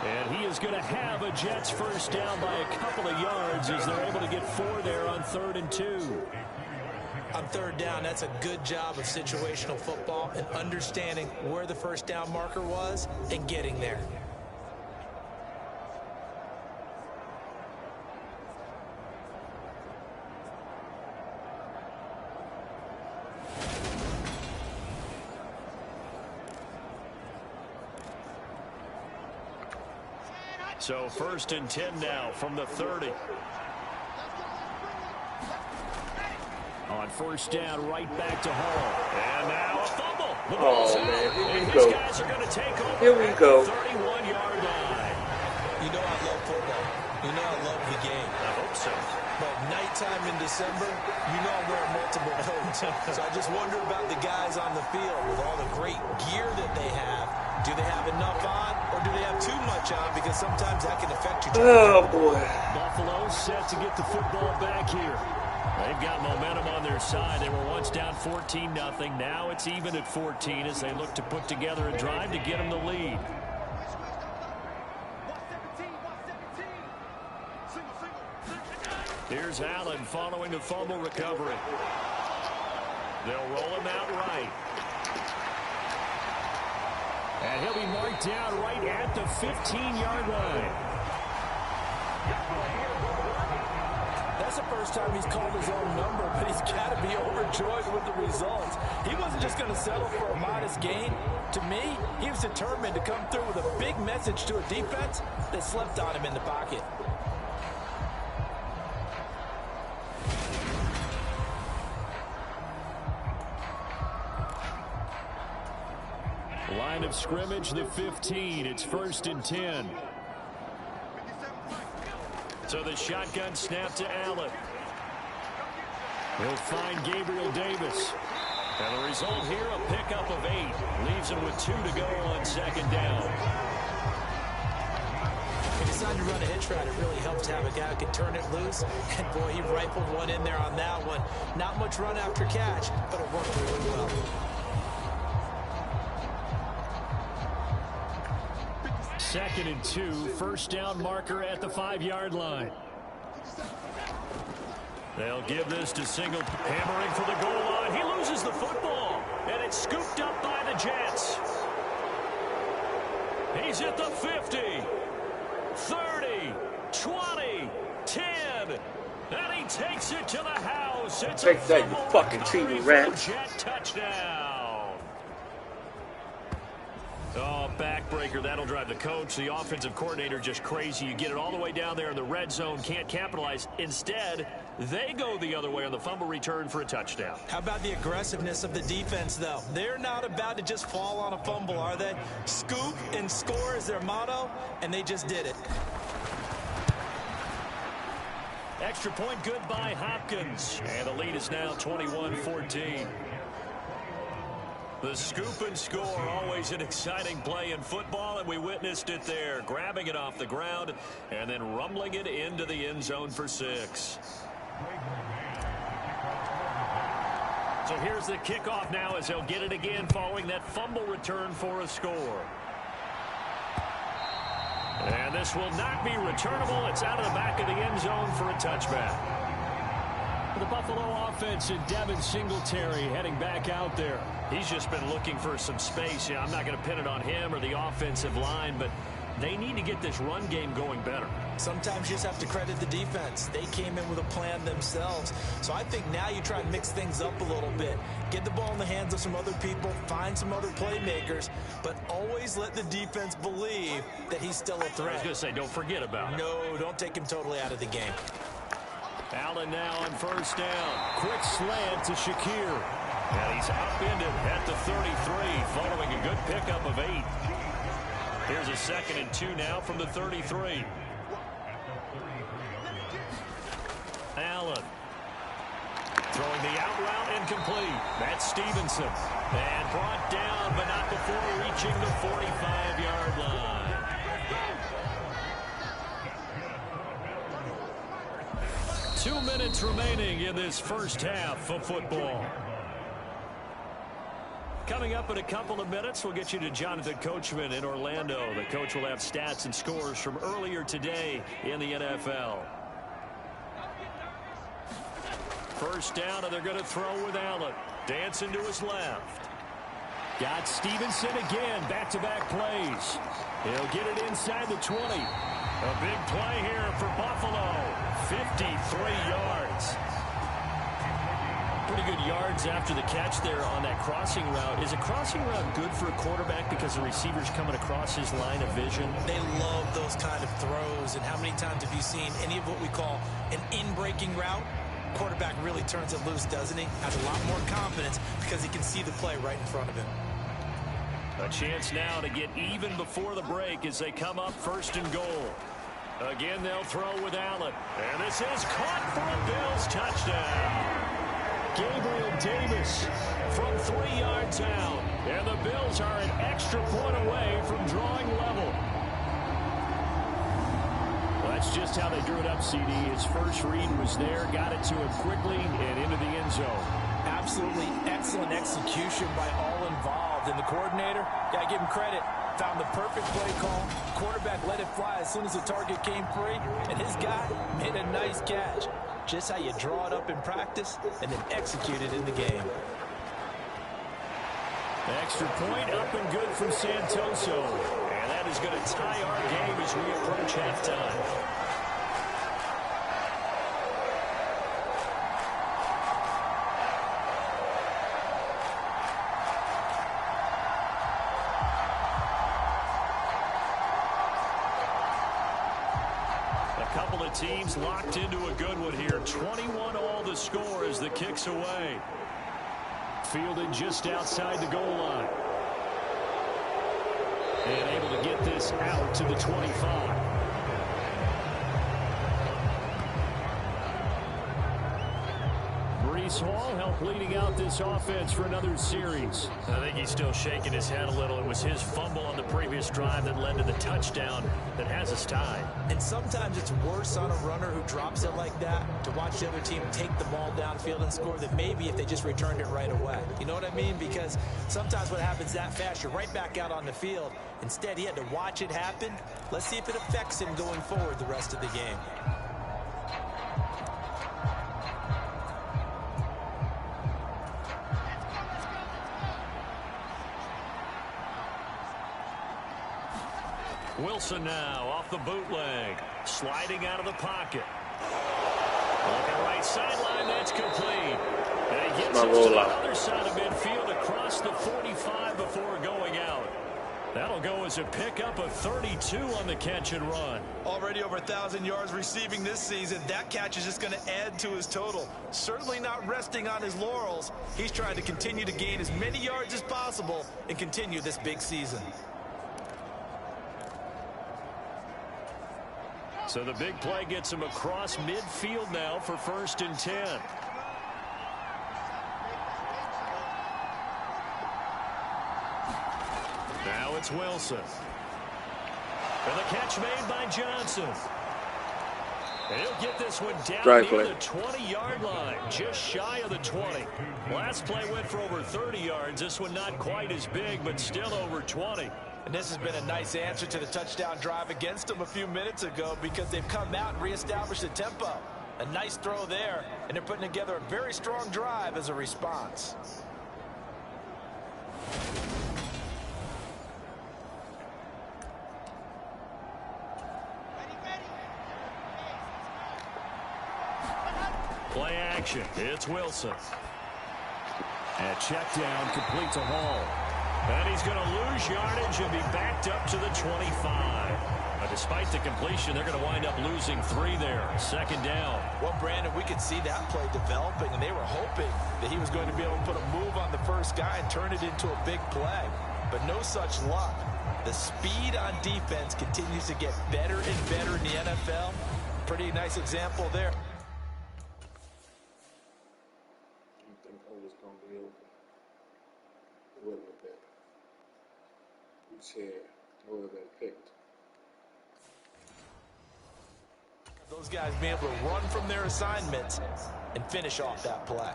And he is going to have a Jets first down by a couple of yards as they're able to get 4 there on 3rd and 2.
On 3rd down, that's a good job of situational football and understanding where the first down marker was and getting there.
So 1st and 10 now from the 30. On 1st down, right back to Hall. And now a fumble. The ball's out. And his guys are going to take over
Here we go.
31-yard line.
You know I love football. You know I love the game.
I hope so.
But nighttime in December, you know I'm wearing multiple coats. So I just wonder about the guys on the field with all the great gear that they have. Do they have enough on, or do they have too much on? Because sometimes that can affect your
Oh, boy.
Buffalo set to get the football back here. They've got momentum on their side. They were once down 14-0. Now it's even at 14 as they look to put together a drive to get them the lead. Here's Allen following the fumble recovery. They'll roll him out right. And he'll be marked down right at the 15-yard line.
That's the first time he's called his own number, but he's got to be overjoyed with the results. He wasn't just going to settle for a modest gain. To me, he was determined to come through with a big message to a defense that slept on him in the pocket.
Line of scrimmage, the 15. It's 1st and 10. So the shotgun snap to Allen. He'll find Gabriel Davis. And the result here, a pickup of 8. Leaves him with 2 to go on 2nd down.
He decided to run a hitch route. It really helps to have a guy who can turn it loose. And, boy, he rifled one in there on that one. Not much run after catch, but it worked really well.
2nd and 2, first down marker at the 5-yard line. They'll give this to Single, hammering for the goal line. He loses the football, and it's scooped up by the Jets. He's at the 50, 30, 20, 10, and he takes it to the house. It's
Take that, you fucking cheating rat.
Jet touchdown. Oh, backbreaker. That'll drive the coach, the offensive coordinator, just crazy. You get it all the way down there in the red zone, can't capitalize. Instead, they go the other way on the fumble return for a touchdown.
How about the aggressiveness of the defense, though? They're not about to just fall on a fumble, are they? Scoop and score is their motto, and they just did it.
Extra point good by Hopkins. And the lead is now 21-14. The scoop and score, always an exciting play in football, and we witnessed it there. Grabbing it off the ground and then rumbling it into the end zone for 6. So here's the kickoff now as they'll get it again following that fumble return for a score. And this will not be returnable. It's out of the back of the end zone for a touchback. The Buffalo offense and Devin Singletary heading back out there. He's just been looking for some space. Yeah, I'm not going to pin it on him or the offensive line, but they need to get this run game going better.
Sometimes you just have to credit the defense. They came in with a plan themselves. So I think now you try and mix things up a little bit. Get the ball in the hands of some other people, find some other playmakers, but always let the defense believe that he's still a threat.
I was going to say, don't forget about it.
No, don't take him totally out of the game.
Allen now on first down. Quick slant to Shakir. And he's upended at the 33 following a good pickup of 8. Here's a 2nd and 2 now from the 33. Allen. Throwing the out route incomplete. That's Stevenson. And brought down, but not before reaching the 45-yard line. Two minutes remaining in this first half of football. Coming up in a couple of minutes, we'll get you to Jonathan Coachman in Orlando. The coach will have stats and scores from earlier today in the NFL. First down, and they're going to throw with Allen. Dancing to his left. Got Stevenson again, back-to-back plays. He'll get it inside the 20. A big play here for Buffalo. 53 yards. Pretty good yards after the catch there on that crossing route. Is a crossing route good for a quarterback because the receiver's coming across his line of vision?
They love those kind of throws. And how many times have you seen any of what we call an in-breaking route? Quarterback really turns it loose, doesn't he? Has a lot more confidence because he can see the play right in front of him.
A chance now to get even before the break as they come up first and goal. Again, they'll throw with Allen. And this is caught for a Bills touchdown. Gabriel Davis from 3 yards out. And the Bills are an extra point away from drawing level. Well, that's just how they drew it up, CD. His first read was there, got it to him quickly, and into the end zone.
Absolutely excellent execution by all involved. And the coordinator, got to give him credit, found the perfect play call. Quarterback let it fly as soon as the target came free, and his guy made a nice catch. Just how you draw it up in practice and then execute it in the game.
The extra point up and good from Santoso. And that is going to tie our game as we approach halftime. Teams locked into a good one here. 21 all the score as the kick's away. Fielded just outside the goal line. And able to get this out to the 25. Hall helped leading out this offense for another series. I think he's still shaking his head a little. It was his fumble on the previous drive that led to the touchdown that has us tied.
And sometimes it's worse on a runner who drops it like that to watch the other team take the ball downfield and score than maybe if they just returned it right away. You know what I mean? Because sometimes what happens that fast, you're right back out on the field. Instead, he had to watch it happen. Let's see if it affects him going forward the rest of the game.
Wilson now off the bootleg. Sliding out of the pocket. Looking right sideline, that's complete. And he gets us to the other side of midfield across the 45 before going out. That'll go as a pickup of 32 on the catch and run.
Already over 1,000 yards receiving this season. That catch is just going to add to his total. Certainly not resting on his laurels. He's trying to continue to gain as many yards as possible and continue this big season.
So the big play gets him across midfield now for 1st and 10. Now it's Wilson. And the catch made by Johnson. And he'll get this one down near the 20-yard line, just shy of the 20. Last play went for over 30 yards. This one not quite as big, but still over 20.
And this has been a nice answer to the touchdown drive against them a few minutes ago because they've come out and reestablished the tempo. A nice throw there, and they're putting together a very strong drive as a response.
Play action. It's Wilson. And check down complete to Hall. And he's going to lose yardage and be backed up to the 25. But despite the completion, they're going to wind up losing 3 there. 2nd down.
Well, Brandon, we could see that play developing, and they were hoping that he was going to be able to put a move on the first guy and turn it into a big play. But no such luck. The speed on defense continues to get better and better in the NFL. Pretty nice example there.
Would have been picked.
Those guys being able to run from their assignments and finish off that play.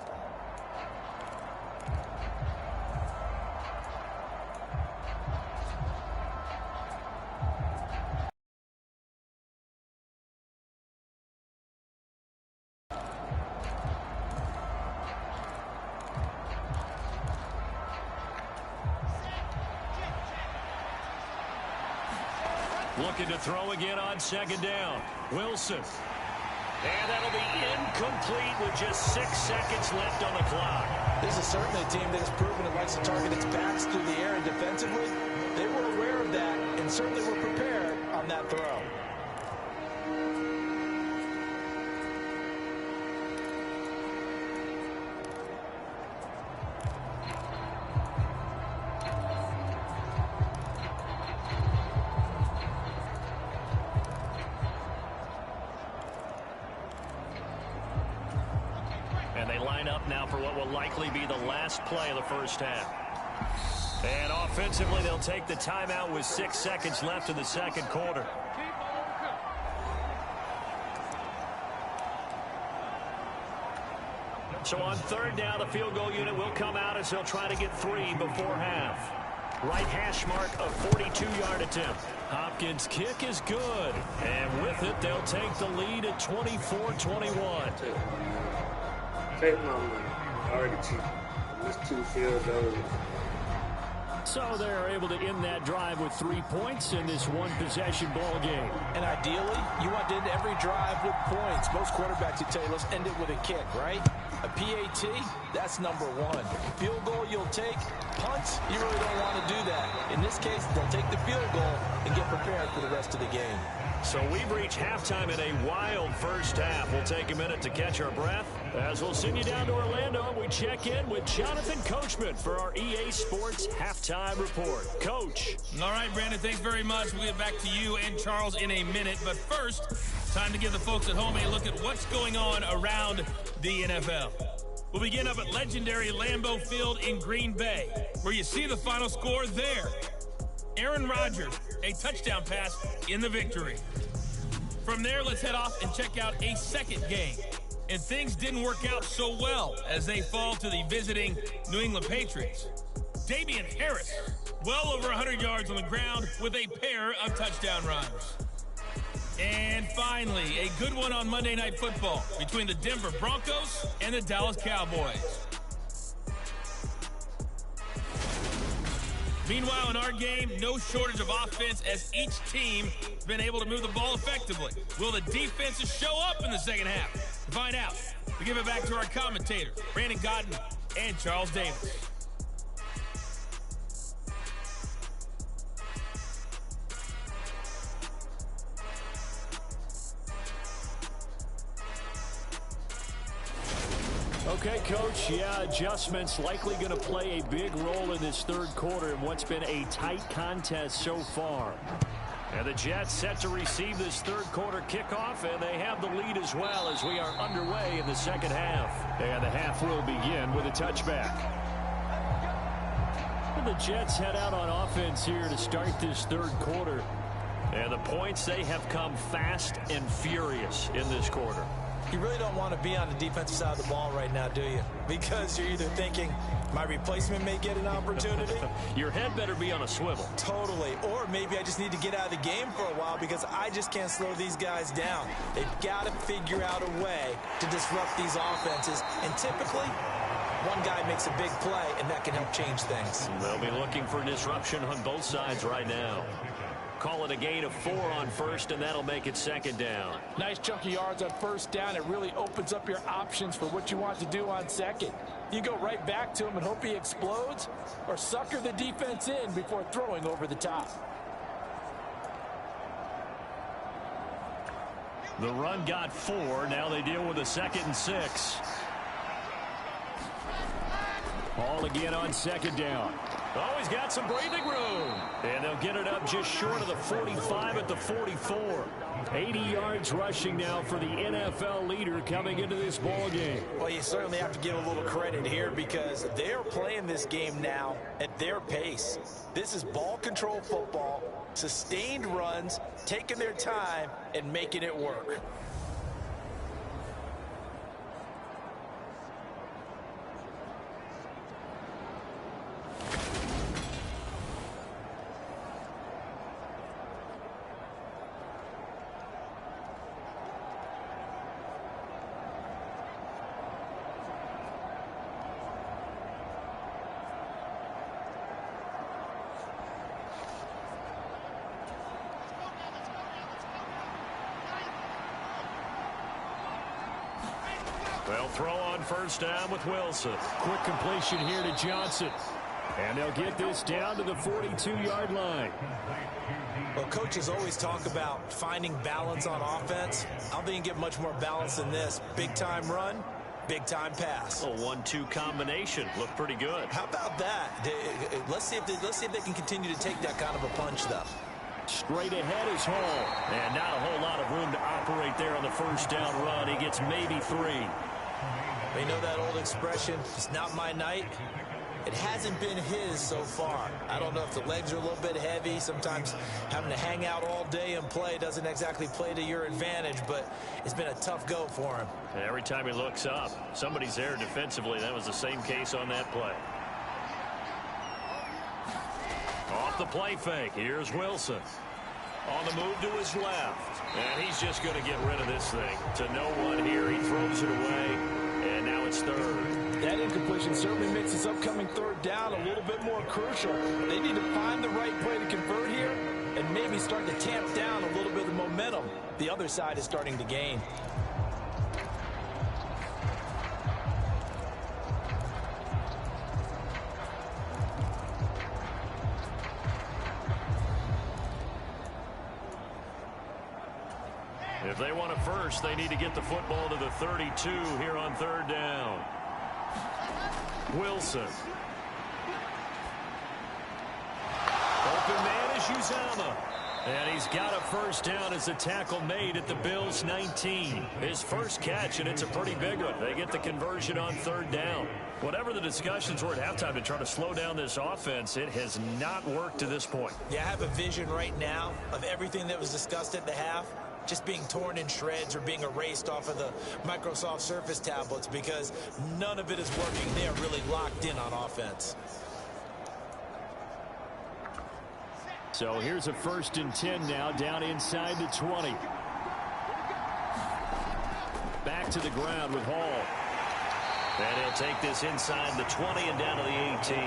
Looking to throw again on second down. Wilson. And that'll be incomplete with just 6 seconds left on the clock.
This is certainly a team that has proven it likes to target its backs through the air, and defensively, they were aware of that and certainly were prepared on that throw.
And they line up now for what will likely be the last play of the first half. And offensively, they'll take the timeout with 6 seconds left in the second quarter. So on third down, the field goal unit will come out as they'll try to get 3 before half. Right hash mark, a 42-yard attempt. Hopkins' kick is good. And with it, they'll take the lead at 24-21.
Take my money. Already cheap. Missed 2 field goals.
So they're able to end that drive with 3 points in this one-possession ball game.
And ideally, you want to end every drive with points. Most quarterbacks would tell you, let's end it with a kick, right? A PAT, that's number 1. Field goal you'll take. Punts, you really don't want to do that. In this case, they'll take the field goal and get prepared for the rest of the game.
So we've reached halftime in a wild first half. We'll take a minute to catch our breath as we'll send you down to Orlando. We check in with Jonathan Coachman for our EA Sports Halftime Report. Coach.
All right, Brandon, thanks very much. We'll get back to you and Charles in a minute. But first, time to give the folks at home a look at what's going on around the NFL. We'll begin up at legendary Lambeau Field in Green Bay, where you see the final score there. Aaron Rodgers, a touchdown pass in the victory. From there, let's head off and check out a second game. And things didn't work out so well as they fall to the visiting New England Patriots. Damian Harris, well over 100 yards on the ground with a pair of touchdown runs. And finally, a good one on Monday Night Football between the Denver Broncos and the Dallas Cowboys. Meanwhile, in our game, no shortage of offense as each team has been able to move the ball effectively. Will the defenses show up in the second half? To find out, we give it back to our commentators, Brandon Godden and Charles Davis.
Okay, Coach, adjustments likely going to play a big role in this third quarter in what's been a tight contest so far. And the Jets set to receive this third quarter kickoff, and they have the lead as well as we are underway in the second half. And the half will begin with a touchback. And the Jets head out on offense here to start this third quarter. And the points, they have come fast and furious in this quarter.
You really don't want to be on the defensive side of the ball right now, do you? Because you're either thinking, my replacement may get an opportunity.
Your head better be on a swivel.
Totally. Or maybe I just need to get out of the game for a while because I just can't slow these guys down. They've got to figure out a way to disrupt these offenses. And typically, one guy makes a big play, and that can help change things.
They'll be looking for disruption on both sides right now. Call it a gain of 4 on first, and that'll make it second down.
Nice chunk of yards on first down. It really opens up your options for what you want to do on second. You go right back to him and hope he explodes, or sucker the defense in before throwing over the top.
The run got 4. Now they deal with a 2nd and 6. Ball again on second down. Oh, he's got some breathing room. And they'll get it up just short of the 45 at the 44. 80 yards rushing now for the NFL leader coming into this ball game.
Well, you certainly have to give a little credit here because they're playing this game now at their pace. This is ball control football, sustained runs, taking their time and making it work.
They'll throw on first down with Wilson.
Quick completion here to Johnson. And they'll get this down to the 42-yard line.
Well, coaches always talk about finding balance on offense. I don't think you can get much more balance than this. Big-time run, big-time pass.
A 1-2 combination. Looked pretty good.
How about that? Let's see if they can continue to take that kind of a punch, though.
Straight ahead is Hall.
And not a whole lot of room to operate there on the first down run. He gets maybe 3.
They know that old expression, it's not my night. It hasn't been his so far. I don't know if the legs are a little bit heavy. Sometimes having to hang out all day and play doesn't exactly play to your advantage, but it's been a tough go for him.
And every time he looks up, somebody's there defensively. That was the same case on that play. Off the play fake, here's Wilson. On the move to his left. And he's just going to get rid of this thing. To no one here, he throws it away. And now it's third.
That incompletion certainly makes this upcoming third down a little bit more crucial. They need to find the right play to convert here and maybe start to tamp down a little bit of the momentum the other side is starting to gain.
If they want it first, they need to get the football to the 32 here on third down. Wilson. Open man is Uzama. And he's got a first down as the tackle made at the Bills' 19. His first catch, and it's a pretty big one. They get the conversion on third down. Whatever the discussions were at halftime to try to slow down this offense, it has not worked to this point.
Yeah, I have a vision right now of everything that was discussed at the half just being torn in shreds or being erased off of the Microsoft Surface tablets because none of it is working. They are really locked in on offense.
So here's a 1st and 10 now, down inside the 20. Back to the ground with Hall.
And he'll take this inside the 20 and down to the 18.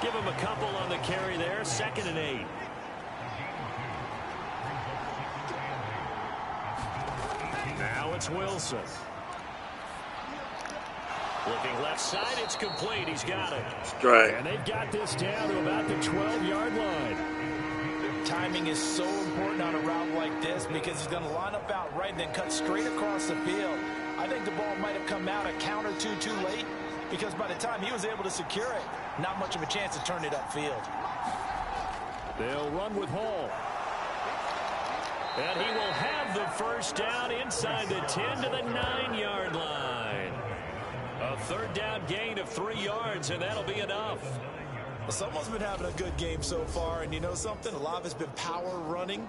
Give him a couple on the carry there, 2nd and 8. Now it's Wilson. Looking left side, it's complete. He's got it.
Strike.
And they've got this down to about the 12-yard line.
Timing is so important on a route like this because he's going to line up out right and then cut straight across the field. I think the ball might have come out a count or two too late because by the time he was able to secure it, not much of a chance to turn it upfield.
They'll run with Hall.
And he will have the first down inside the 10 to the 9-yard line. A third down gain of 3 yards, and that'll be enough.
Well, someone's been having a good game so far, and you know something? A lot of it's been power running.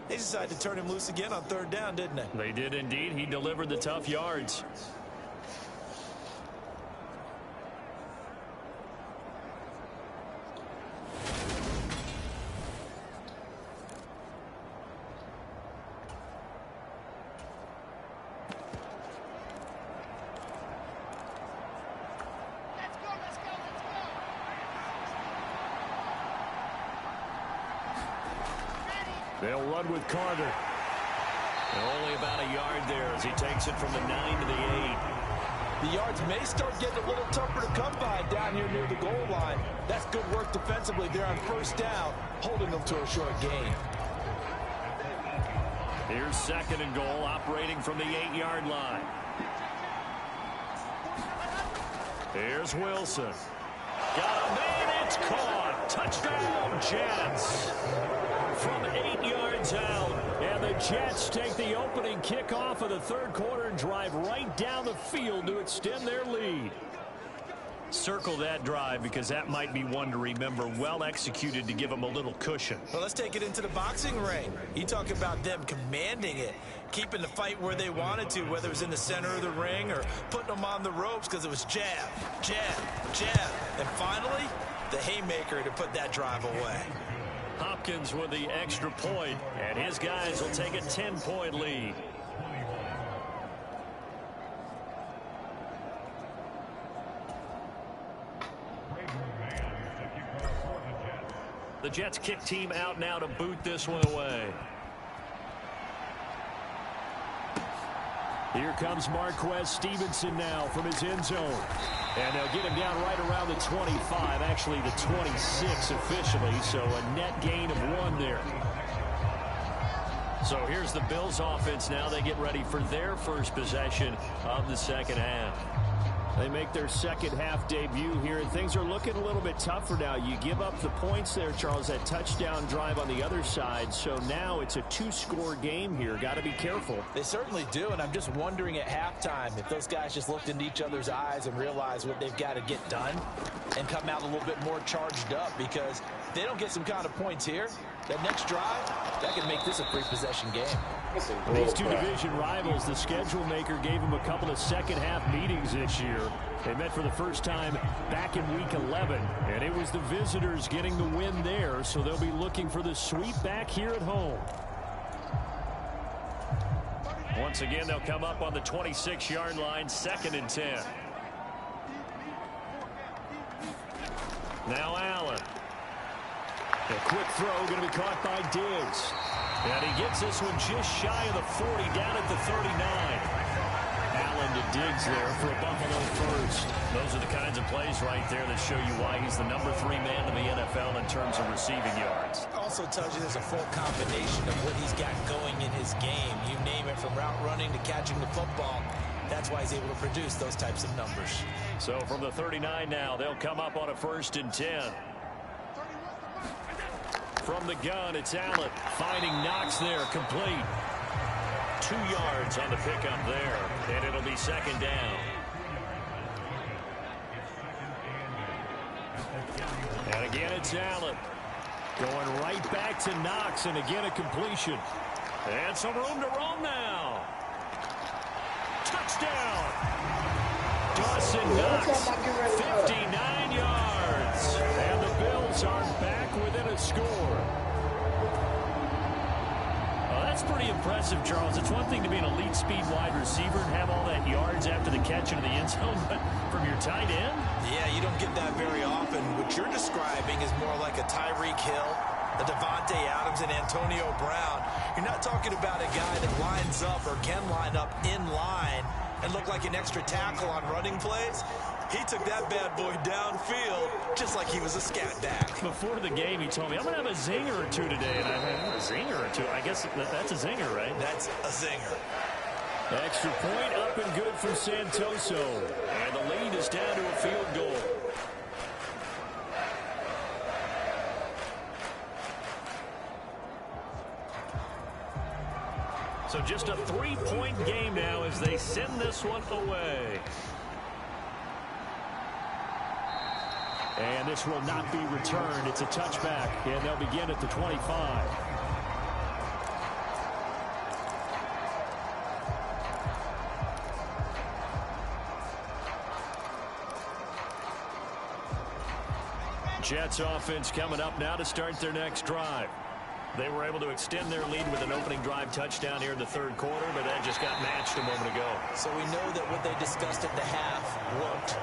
They decided to turn him loose again on third down, didn't they?
They did indeed. He delivered the tough yards.
They'll run with Carter.
And only about a yard there as he takes it from the 9 to the 8.
The yards may start getting a little tougher to come by down here near the goal line. That's good work defensively there on first down, holding them to a short gain.
Here's 2nd and goal, operating from the 8-yard line. Here's Wilson. Got a man, it's caught. Touchdown, Jets. From 8 yards out.
And the Jets take the opening kickoff of the third quarter and drive right down the field to extend their lead.
Circle that drive because that might be one to remember. Well executed to give them a little cushion.
Well, let's take it into the boxing ring. You talk about them commanding it, keeping the fight where they wanted to, whether it was in the center of the ring or putting them on the ropes because it was jab, jab, jab. And finally, the haymaker to put that drive away.
Hopkins with the extra point, and his guys will take a 10-point lead. The Jets kick team out now to boot this one away. Here comes Marquez Stevenson now from his end zone. And they'll get him down right around the 25, actually the 26 officially, so a net gain of 1 there. So here's the Bills offense now. They get ready for their first possession of the second half. They make their second half debut here, and things are looking a little bit tougher now. You give up the points there, Charles, that touchdown drive on the other side. So now it's a 2-score game here. Got to be careful.
They certainly do, and I'm just wondering at halftime if those guys just looked into each other's eyes and realized what they've got to get done and come out a little bit more charged up, because if they don't get some kind of points here, that next drive, that could make this a 3-possession game.
These two division rivals, the schedule maker gave them a couple of second-half meetings this year. They met for the first time back in Week 11, and it was the visitors getting the win there, so they'll be looking for the sweep back here at home.
Once again, they'll come up on the 26-yard line, 2nd and 10. Now Allen. A quick throw going to be caught by Diggs. And he gets this one just shy of the 40, down at the 39. Allen to Diggs there for a Buffalo first. Those are the kinds of plays right there that show you why he's the number 3 man in the NFL in terms of receiving yards.
Also tells you there's a full combination of what he's got going in his game. You name it, from route running to catching the football. That's why he's able to produce those types of numbers.
So from the 39 now, they'll come up on a 1st and 10. From the gun, it's Allen finding Knox there, complete. 2 yards on the pickup there, and it'll be 2nd down.
And again, it's Allen going right back to Knox, and again a completion.
And some room to roam now. Touchdown!
Dawson Knox, 59 yards. And the Bills are back within a score.
Well, that's pretty impressive, Charles. It's one thing to be an elite speed wide receiver and have all that yards after the catch into the end zone, but from your tight end?
Yeah, you don't get that very often. What you're describing is more like a Tyreek Hill, a Devontae Adams, and Antonio Brown. You're not talking about a guy that lines up or can line up in line and look like an extra tackle on running plays. He took that bad boy downfield just like he was a scat back.
Before the game, he told me, I'm going to have a zinger or 2 today. And I had a zinger or 2. I guess that's a zinger, right?
That's a zinger.
Extra point up and good for Santoso.
And the lead is down to a field goal. So just a 3-point game now as they send this one away.
And this will not be returned. It's a touchback, and they'll begin at the 25. Jets offense coming up now to start their next drive.
They were able to extend their lead with an opening drive touchdown here in the 3rd quarter, but that just got matched a moment ago.
So we know that what they discussed at the half worked.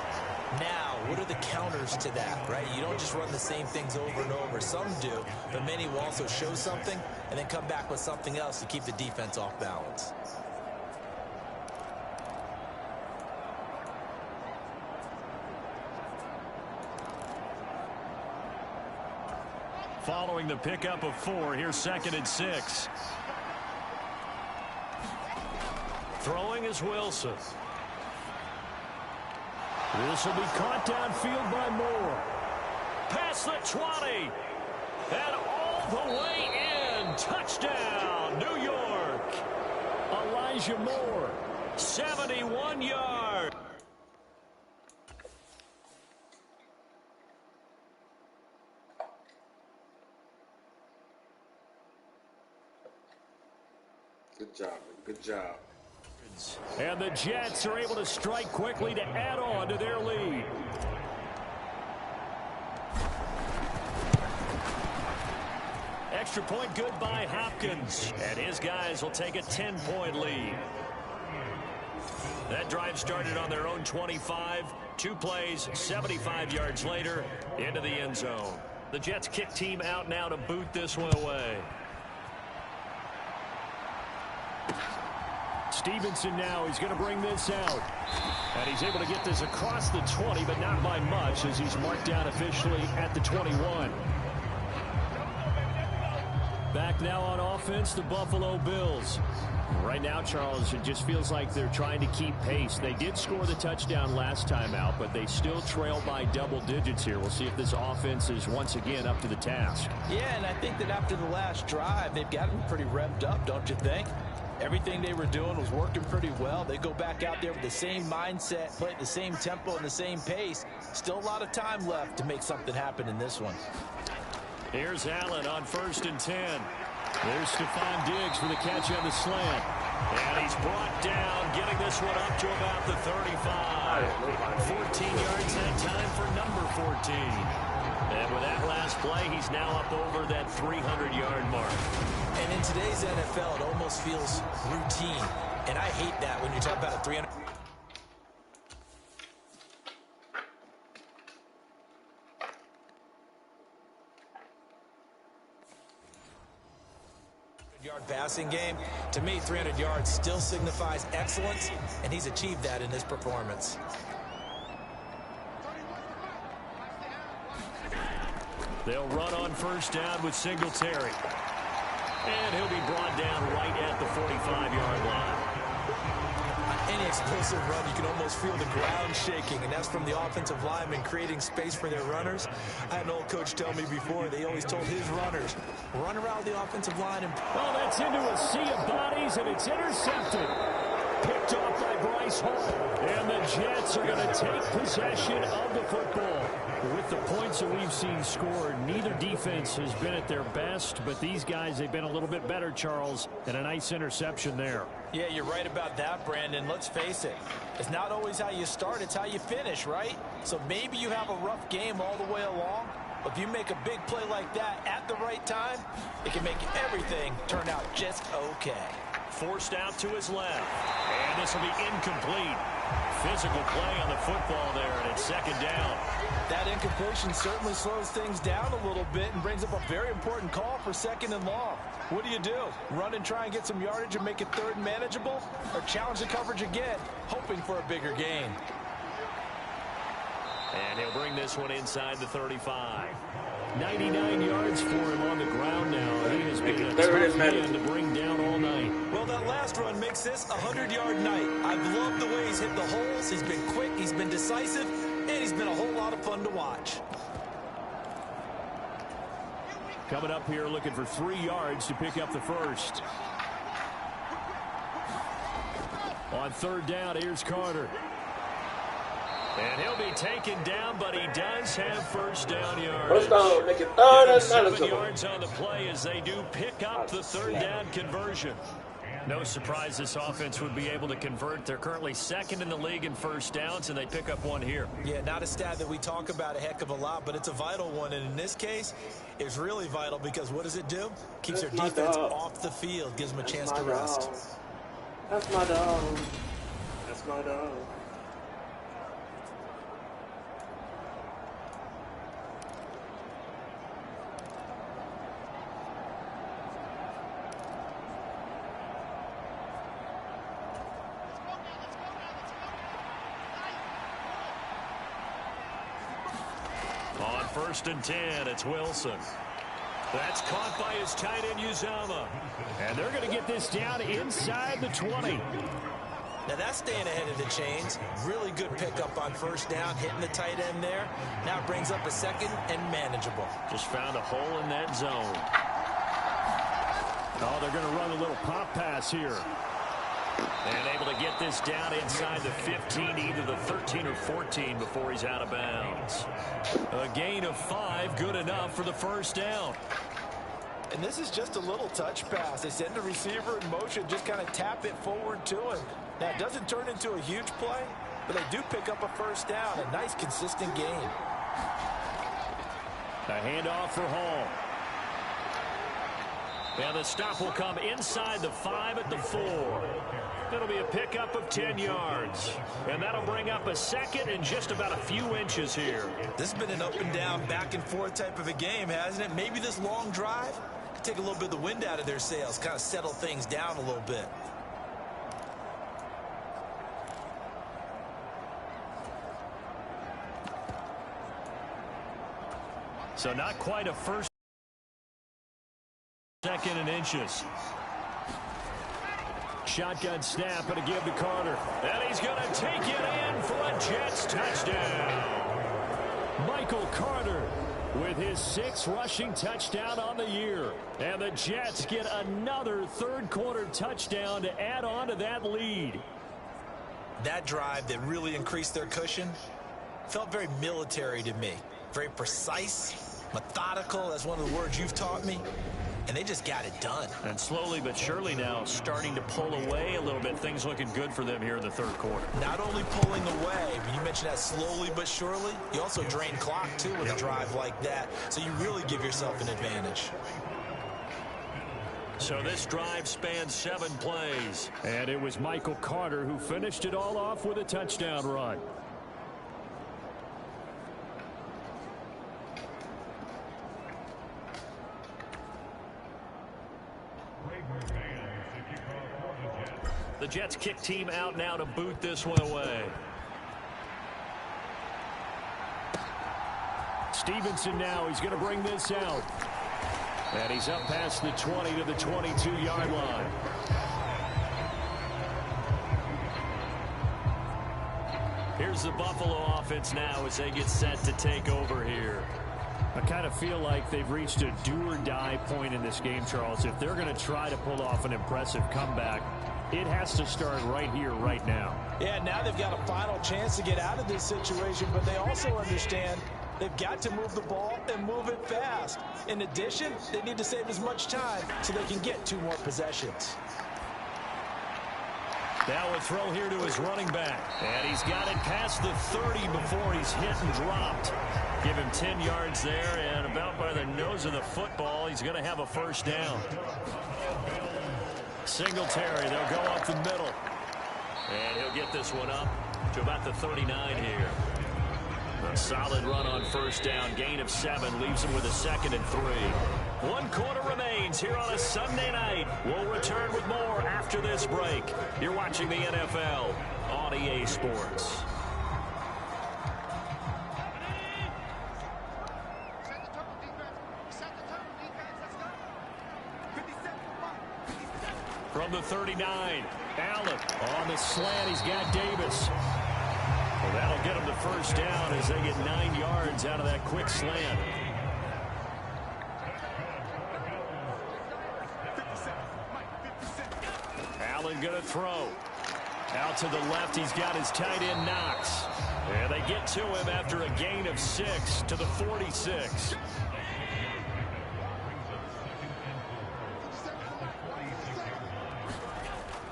Now, what are the counters to that, right? You don't just run the same things over and over. Some do, but many will also show something and then come back with something else to keep the defense off balance.
Following the pickup of 4, here's 2nd and 6.
Throwing is Wilson. This will be caught downfield by Moore.
Past the 20. And all the way in. Touchdown, New York.
Elijah Moore.
71 yards.
Good job. Good job.
And the Jets are able to strike quickly to add on to their lead.
Extra point good by Hopkins. And his guys will take a 10-point lead. That drive started on their own 25. 2 plays, 75 yards later, into the end zone. The Jets kick team out now to boot this one away.
Stevenson now. He's going to bring this out. And he's able to get this across the 20, but not by much as he's marked down officially at the 21. Back now on offense, the Buffalo Bills. Right now, Charles, it just feels like they're trying to keep pace. They did score the touchdown last time out, but they still trail by double digits here. We'll see if this offense is once again up to the task.
Yeah, and I think that after the last drive, they've got them pretty revved up, don't you think? Everything they were doing was working pretty well. They go back out there with the same mindset, play at the same tempo and the same pace. Still a lot of time left to make something happen in this one.
Here's Allen on 1st and 10. There's Stephon Diggs for the catch on the slant. And he's brought down, getting this one up to about the 35. 14 yards that time for number 14. And with that last play, he's now up over that 300-yard mark.
And in today's NFL, it almost feels routine. And I hate that when you talk about a 300. Yard passing game. To me, 300 yards still signifies excellence, and he's achieved that in his performance.
They'll run on 1st down with Singletary. And he'll be brought down right at the 45-yard line.
Any explosive run, you can almost feel the ground shaking, and that's from the offensive linemen creating space for their runners. I had an old coach tell me before, they always told his runners, run around the offensive line. And
well, that's into a sea of bodies, and it's intercepted. Picked off by Bryce Hall. And the Jets are going to take possession of the football. With the points that we've seen scored, neither defense has been at their best, but these guys, they've been a little bit better, Charles, and a nice interception there.
Yeah, you're right about that, Brandon. Let's face it. It's not always how you start, it's how you finish, right? So maybe you have a rough game all the way along, but if you make a big play like that at the right time, it can make everything turn out just okay.
Forced out to his left, and this will be incomplete. Physical play on the football there, and it's 2nd down.
That incompletion certainly slows things down a little bit and brings up a very important call for 2nd and long. What do? Run and try and get some yardage and make it 3rd and manageable? Or challenge the coverage again, hoping for a bigger gain?
And he'll bring this one inside the 35. 99 yards for him on the ground now. He has been a tough man to bring down all night.
Well, that last run makes this a 100-yard night. I've loved the way he's hit the holes. He's been quick, he's been decisive, and he's been a whole lot of fun to watch.
Coming up here looking for 3 yards to pick up the first. On 3rd down, here's Carter. And he'll be taken down, but he does have 1st down yards. 7 yards on the play as they do pick up the 3rd down conversion. No surprise this offense would be able to convert. They're currently 2nd in the league in 1st downs, and they pick up 1 here.
Yeah, not a stat that we talk about a heck of a lot, but it's a vital one. And in this case, it's really vital because what does it do? Keeps their defense off the field, gives them a chance to rest.
That's my dog. That's my dog.
On 1st and 10, it's Wilson. That's caught by his tight end, Uzama. And they're going to get this down inside the 20.
Now that's staying ahead of the chains. Really good pickup on 1st down, hitting the tight end there. Now it brings up a 2nd and manageable.
Just found a hole in that zone. Oh, they're going to run a little pop pass here. And able to get this down inside the 15, either the 13 or 14 before he's out of bounds. A gain of 5, good enough for the 1st down.
And this is just a little touch pass. They send the receiver in motion, just kind of tap it forward to him. Now, it doesn't turn into a huge play, but they do pick up a 1st down, a nice, consistent gain.
A handoff for Hall. And the stop will come inside the 5 at the 4. It'll be a pickup of 10 yards. And that'll bring up a 2nd and just about a few inches here.
This has been an up and down, back and forth type of a game, hasn't it? Maybe this long drive could take a little bit of the wind out of their sails, kind of settle things down a little bit.
So not quite a first, second and inches. Shotgun snap and a give to Carter. And he's going to take it in for a Jets touchdown. Michael Carter with his 6th rushing touchdown on the year. And the Jets get another third-quarter touchdown to add on to that lead.
That drive that really increased their cushion felt very military to me. Very precise, methodical. That's one of the words you've taught me. And they just got it done.
And slowly but surely now starting to pull away a little bit. Things looking good for them here in the third quarter.
Not only pulling away, but you mentioned that slowly but surely. You also drain clock, too, with a drive like that. So you really give yourself an advantage.
So this drive spans 7 plays. And it was Michael Carter who finished it all off with a touchdown run. The Jets kick team out now to boot this one away. Stevenson now, he's going to bring this out. And he's up past the 20 to the 22-yard line. Here's the Buffalo offense now as they get set to take over here. I kind of feel like they've reached a do-or-die point in this game, Charles. If they're going to try to pull off an impressive comeback, it has to start right here, right now.
Yeah, now they've got a final chance to get out of this situation, but they also understand they've got to move the ball and move it fast. In addition, they need to save as much time so they can get 2 more possessions.
Now a throw here to his running back. And he's got it past the 30 before he's hit and dropped. Give him 10 yards there, and about by the nose of the football, he's going to have a first down. Singletary, they'll go up the middle. And he'll get this one up to about the 39 here. A solid run on first down. Gain of 7 leaves him with a 2nd and 3. 1 quarter remains here on a Sunday night. We'll return with more after this break. You're watching the NFL on EA Sports. From the 39, Allen on the slant. He's got Davis. Well, that'll get him the first down as they get 9 yards out of that quick slant. Allen going to throw. Out to the left, he's got his tight end Knox. And they get to him after a gain of 6 to the 46.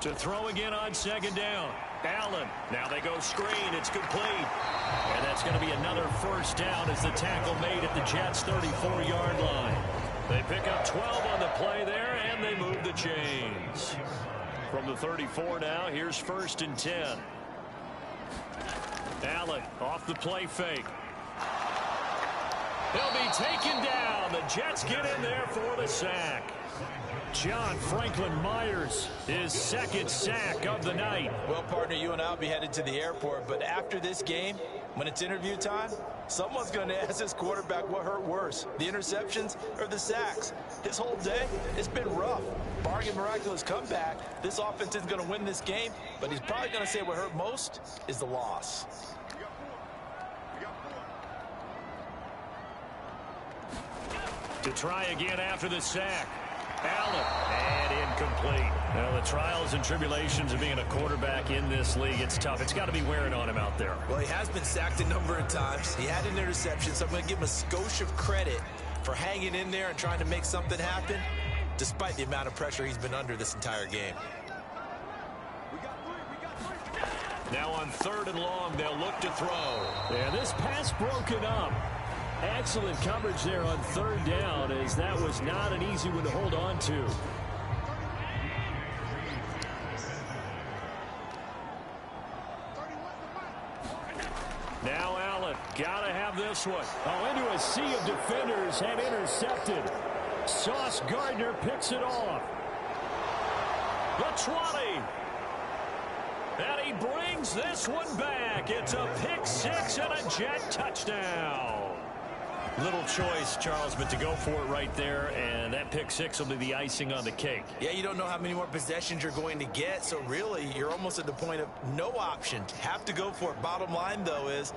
To throw again on 2nd down. Allen. Now they go screen. It's complete. And that's going to be another first down as the tackle made at the Jets' 34-yard line. They pick up 12 on the play there, and they move the chains. From the 34 now, here's 1st and 10. Allen off the play fake. He'll be taken down. The Jets get in there for the sack. John Franklin Myers, his 2nd sack of the night.
Well, partner, you and I will be headed to the airport, but after this game, when it's interview time, someone's going to ask this quarterback what hurt worse, the interceptions or the sacks. His whole day, it's been rough. Barring a miraculous comeback, this offense isn't going to win this game, but he's probably going to say what hurt most is the loss.
To try again after the sack. Allen, and incomplete. Well, the trials and tribulations of being a quarterback in this league, it's tough. It's got to be wearing on him out there.
Well, he has been sacked a number of times. He had an interception, so I'm going to give him a skosh of credit for hanging in there and trying to make something happen, despite the amount of pressure he's been under this entire game.
Now on 3rd and long, they'll look to throw. Yeah, this pass broken up. Excellent coverage there on 3rd down, as that was not an easy one to hold on to. Now Allen, gotta have this one. Oh, into a sea of defenders and intercepted. Sauce Gardner picks it off. The 20. And he brings this one back. It's a pick 6 and a Jet touchdown. Little choice, Charles, but to go for it right there, and that pick six will be the icing on the cake.
Yeah, you don't know how many more possessions you're going to get, so really you're almost at the point of no option. Have to go for it. Bottom line, though, is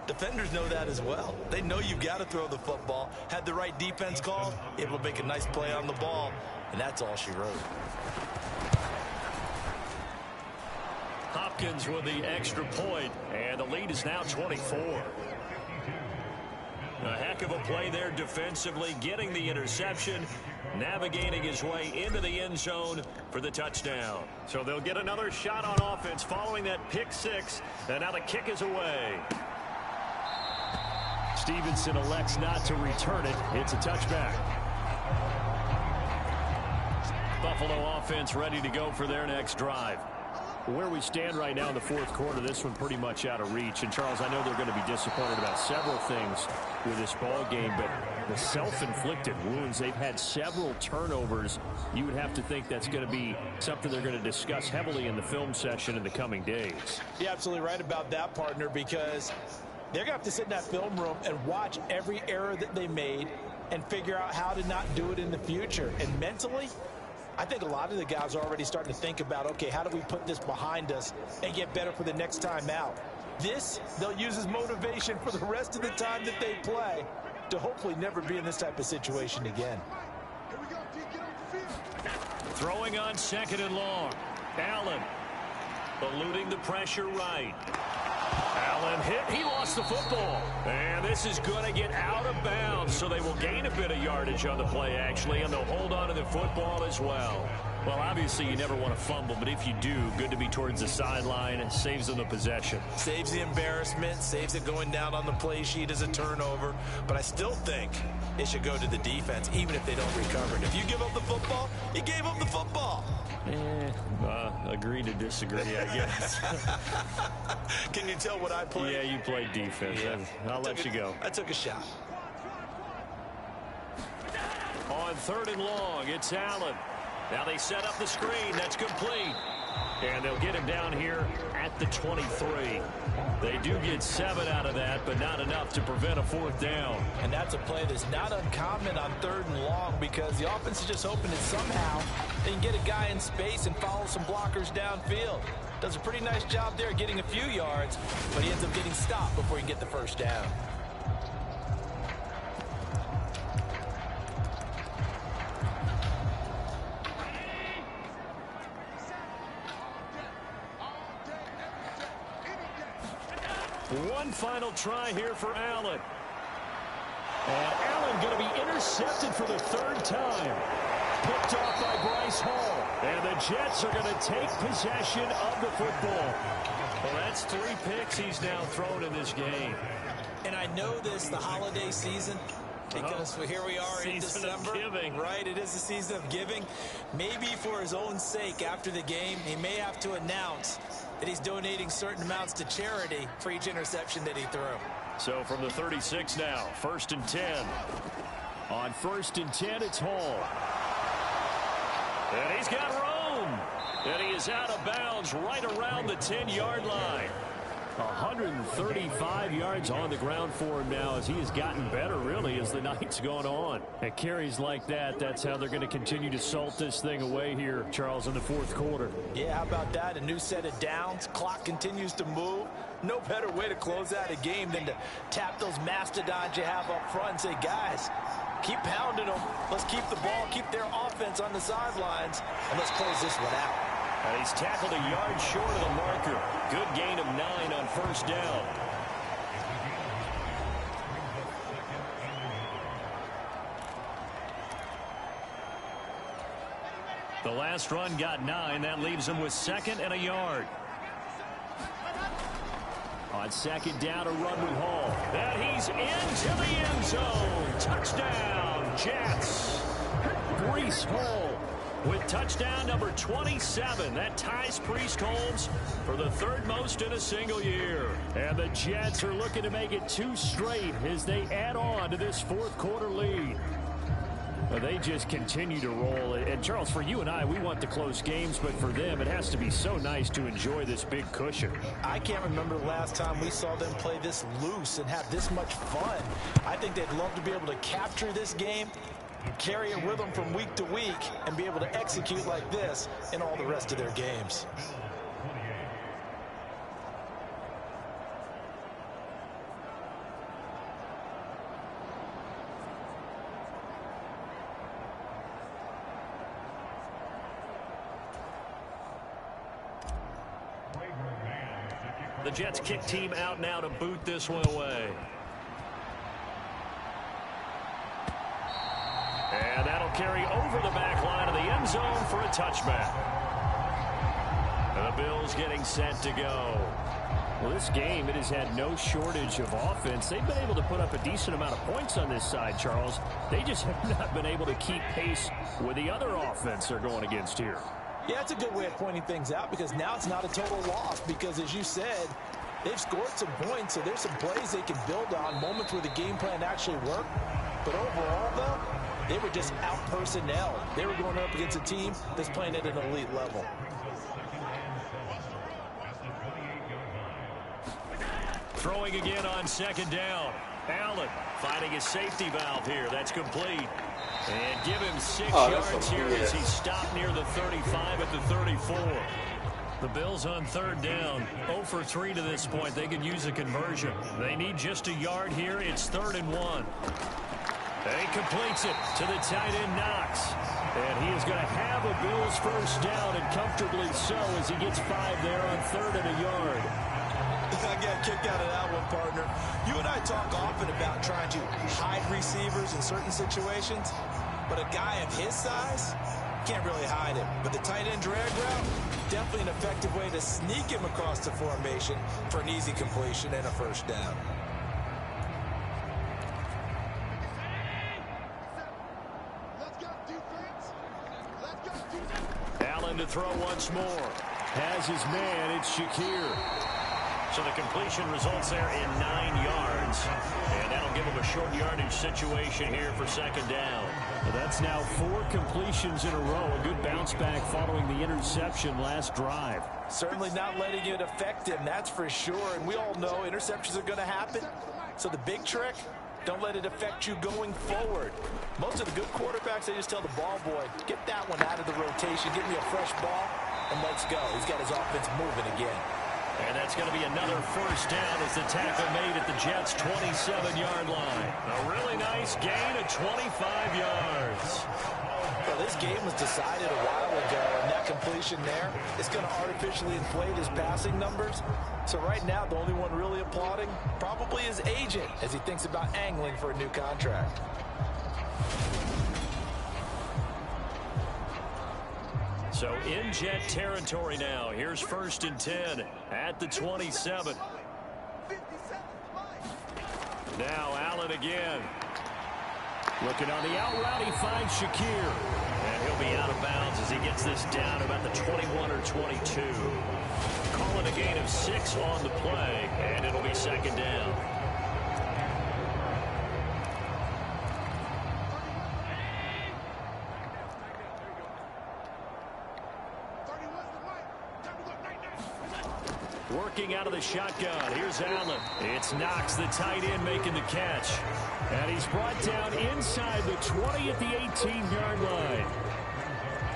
defenders know that as well. They know you've got to throw the football. Had the right defense called, able to make a nice play on the ball, and that's all she wrote.
Hopkins with the extra point, and the lead is now 24. A heck of a play there defensively, getting the interception, navigating his way into the end zone for the touchdown. So they'll get another shot on offense following that pick six, and now the kick is away. Stevenson elects not to return it. It's a touchback. Buffalo offense ready to go for their next drive. Where we stand right now in the fourth quarter, this one pretty much out of reach. And, Charles, I know they're going to be disappointed about several things with this ball game, but the self-inflicted wounds, they've had several turnovers. You would have to think that's going to be something they're going to discuss heavily in the film session in the coming days.
You're absolutely right about that, partner, because they're going to have to sit in that film room and watch every error that they made and figure out how to not do it in the future. And mentally, I think a lot of the guys are already starting to think about, okay, how do we put this behind us and get better for the next time out? This, they'll use as motivation for the rest of the time that they play to hopefully never be in this type of situation again.
Throwing on second and long. Allen eluding the pressure right. Allen hit. He lost the football. And this is going to get out of bounds, so they will gain a bit of yardage on the play, actually, and they'll hold on to the football as well. Well, obviously, you never want to fumble, but if you do, good to be towards the sideline. It saves them the possession.
Saves the embarrassment, saves it going down on the play sheet as a turnover. But I still think it should go to the defense, even if they don't recover it. If you give up the football, you gave up the football.
Agree to disagree, I guess.
Can you tell what I played?
Yeah, you played defense. Yeah. I'll let you go.
I took a shot.
On third and long, it's Allen. Now they set up the screen. That's complete. And they'll get him down here at the 23. They do get 7 out of that, but not enough to prevent a fourth down.
And that's a play that's not uncommon on third and long because the offense is just hoping that somehow they can get a guy in space and follow some blockers downfield. Does a pretty nice job there getting a few yards, but he ends up getting stopped before he can get the first down.
One final try here for Allen. And Allen going to be intercepted for the third time. Picked off by Bryce Hall. And the Jets are going to take possession of the football. Well, that's 3 picks he's now thrown in this game.
And I know this, the holiday season, because here we are in December. Right, it is the season of giving. Maybe for his own sake after the game, he may have to announce that he's donating certain amounts to charity for each interception that he threw.
So from the 36 now, 1st and 10. On 1st and 10, it's Hall. And he's got room. And he is out of bounds right around the 10-yard line. 135 yards on the ground for him now as he has gotten better, really, as the night's gone on. At carries like that, that's how they're going to continue to salt this thing away here, Charles, in the fourth quarter.
Yeah, how about that? A new set of downs. Clock continues to move. No better way to close out a game than to tap those mastodons you have up front and say, guys, keep pounding them. Let's keep the ball, keep their offense on the sidelines, and let's close this one out.
And he's tackled a yard short of the marker. Good gain of 9 on first down. The last run got 9. That leaves him with 2nd and a yard. On 2nd down, a run with Hall. And he's into the end zone. Touchdown, Jets. Breece Hall with touchdown number 27. That ties Priest Holmes for the 3rd most in a single year. And the Jets are looking to make it 2 straight as they add on to this fourth quarter lead. Well, they just continue to roll. And, Charles, for you and I, we want the close games, but for them, it has to be so nice to enjoy this big cushion.
I can't remember the last time we saw them play this loose and have this much fun. I think they'd love to be able to capture this game, carry it with them from week to week, and be able to execute like this in all the rest of their games.
The Jets kick team out now to boot this one away. And that'll carry over the back line of the end zone for a touchback. The Bills getting set to go. Well, this game, it has had no shortage of offense. They've been able to put up a decent amount of points on this side, Charles. They just have not been able to keep pace with the other offense they're going against here.
Yeah, it's a good way of pointing things out because now it's not a total loss because, as you said, they've scored some points, so there's some plays they can build on, moments where the game plan actually worked. But overall, though, they were just out-personnel. They were going up against a team that's playing at an elite level.
Throwing again on second down. Allen finding his safety valve here. That's complete. And give him 6 yards here as he stopped near the 35 at the 34. The Bills on third down. 0 for 3 to this point. They could use a conversion. They need just a yard here. It's 3rd and 1. He completes it to the tight end Knox. And he is going to have a Bills first down, and comfortably so as he gets 5 there on 3rd and a yard.
I got kicked out of that one, partner. You and I talk often about trying to hide receivers in certain situations, but a guy of his size can't really hide him. But the tight end drag route, definitely an effective way to sneak him across the formation for an easy completion and a first down.
Allen to throw once more. Has his man. It's Shakir. So the completion results there in 9 yards. And that'll give him a short yardage situation here for second down. Well, that's now 4 completions in a row. A good bounce back following the interception last drive.
Certainly not letting it affect him, that's for sure. And we all know interceptions are going to happen. So the big trick, don't let it affect you going forward. Most of the good quarterbacks, they just tell the ball boy, get that one out of the rotation, give me a fresh ball, and let's go. He's got his offense moving again.
And that's going to be another first down as the tackle made at the Jets' 27-yard line. A really nice gain of 25 yards.
Well, this game was decided a while ago, and that completion there is going to artificially inflate his passing numbers. So right now, the only one really applauding probably his agent as he thinks about angling for a new contract.
So in Jet territory now. Here's 1st and 10 at the 27. Now Allen again. Looking on the out route, he finds Shakir. And he'll be out of bounds as he gets this down about the 21 or 22. Calling a gain of 6 on the play, and it'll be second down. Working out of the shotgun. Here's Allen. It's Knox, the tight end, making the catch. And he's brought down inside the 20 at the 18-yard line.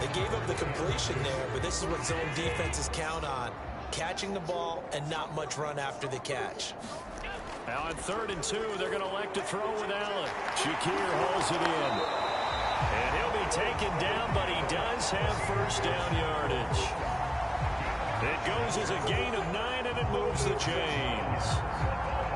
They gave up the completion there, but this is what zone defenses count on. Catching the ball and not much run after the catch.
Now on 3rd and 2, they're going to elect to throw with Allen. Shakir hauls it in. And he'll be taken down, but he does have first down yardage. It goes as a gain of 9, and it moves the chains.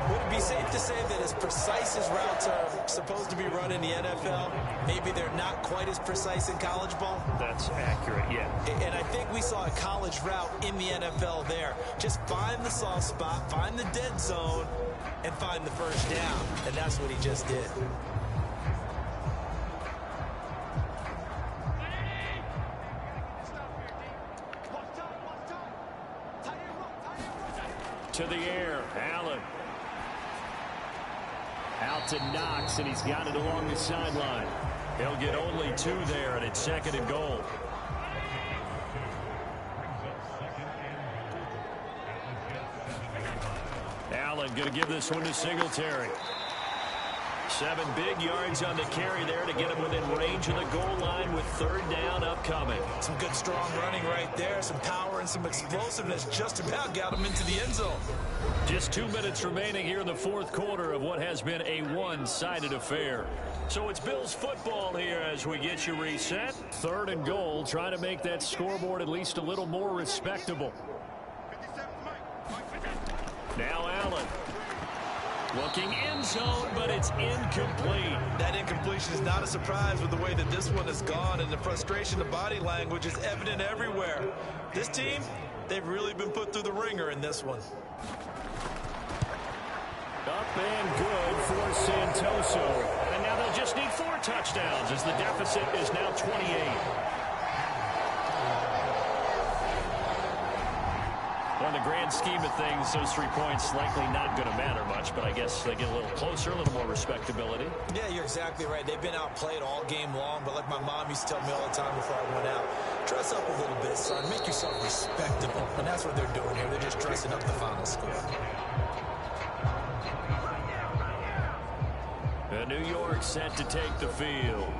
Would it be safe to say that as precise as routes are supposed to be run in the NFL, maybe they're not quite as precise in college ball?
That's accurate, yeah.
And I think we saw a college route in the NFL there. Just find the soft spot, find the dead zone, and find the first down. And that's what he just did. To the air, Allen.
Out to Knox, and he's got it along the sideline. He'll get only 2 there, and it's 2nd and goal. Allen going to give this one to Singletary. 7 big yards on the carry there to get him within range of the goal line with 3rd down upcoming.
Some good strong running right there. Some power and some explosiveness just about got him into the end zone.
Just 2 minutes remaining here in the 4th quarter of what has been a one-sided affair. So it's Bills football here as we get you reset. 3rd and goal, trying to make that scoreboard at least a little more respectable. Now Allen. Looking end zone, but it's incomplete.
That incompletion is not a surprise with the way that this one has gone, and the frustration, the body language is evident everywhere. This team, they've really been put through the ringer in this one.
Up and good for Santoso. And now they'll just need 4 touchdowns as the deficit is now 28. Well, in the grand scheme of things, those 3 points likely not going to matter much, but I guess they get a little closer, a little more respectability.
Yeah, you're exactly right. They've been outplayed all game long, but like my mom used to tell me all the time before I went out, dress up a little bit, son. Make yourself respectable. And that's what they're doing here. They're just dressing up the final score.
And New York set to take the field.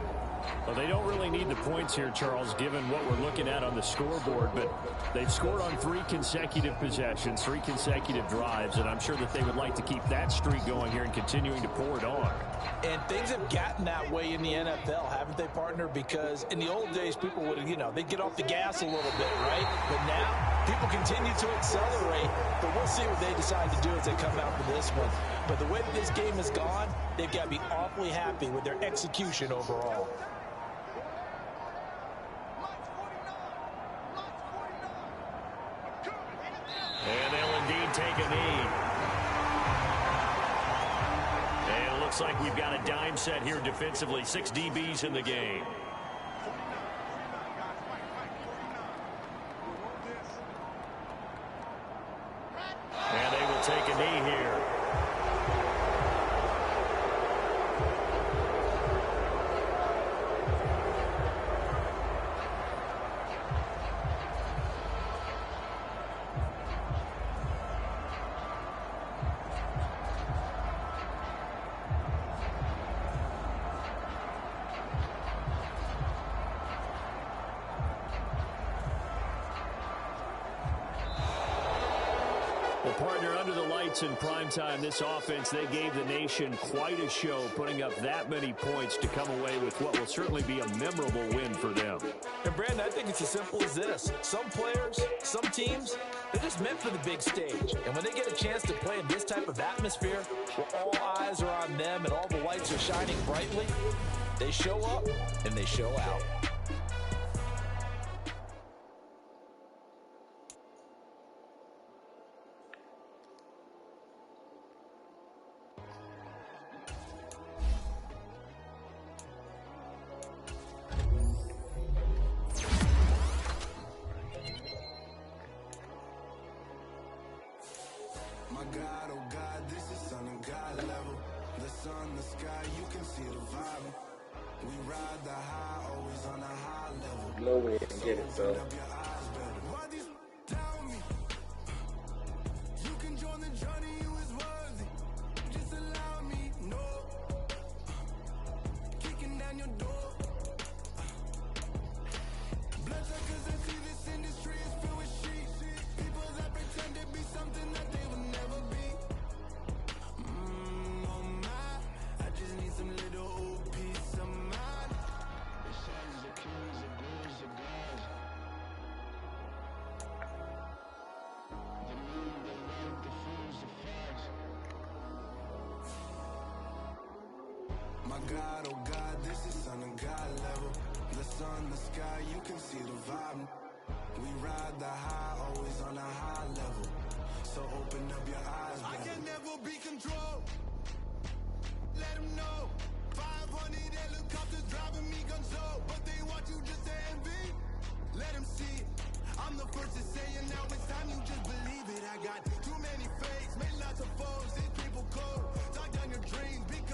Well, they don't really need the points here, Charles, given what we're looking at on the scoreboard, but they've scored on 3 consecutive possessions, 3 consecutive drives, and I'm sure that they would like to keep that streak going here and continuing to pour it on.
And things have gotten that way in the NFL, haven't they, partner? Because in the old days, people would, they'd get off the gas a little bit, right? But now, people continue to accelerate, but we'll see what they decide to do as they come out for this one. But the way that this game has gone, they've got to be awfully happy with their execution overall.
And they'll indeed take a knee. And it looks like we've got a dime set here defensively. 6 DBs in the game. And they will take a knee here. Partner, under the lights in primetime, this offense, they gave the nation quite a show, putting up that many points to come away with what will certainly be a memorable win for them.
And, Brandon, I think it's as simple as this. Some players, some teams, they're just meant for the big stage. And when they get a chance to play in this type of atmosphere, where all eyes are on them and all the lights are shining brightly, they show up and they show out.
God, oh God, this is on a God level. The sun, the sky, you can see the vibe. We ride the high, always on a high level.
No way to get it, though.
Why these tell me you can join the journey, you is worthy. Just allow me, no. Kicking down your door. Bloodsuckers and see this industry is filled with sheep. People that pretend to be something that they will never be. Oh my, I just need some little old peace of mind. The sons, the kings, the ghouls, the gods. The moon, the light, the fools, the facts. My God, oh God, this is on a God level. The sun, the sky, you can see the vibe. We ride the high, always on a high level. So open up your eyes, baby. I can never be controlled. Let them know. 500 helicopters driving me gunso, but they want you just to envy. Let them see it. I'm the first to say it, now it's time you just believe it. I got too many fakes, made lots of foes. These people cold. Talk down your dreams, big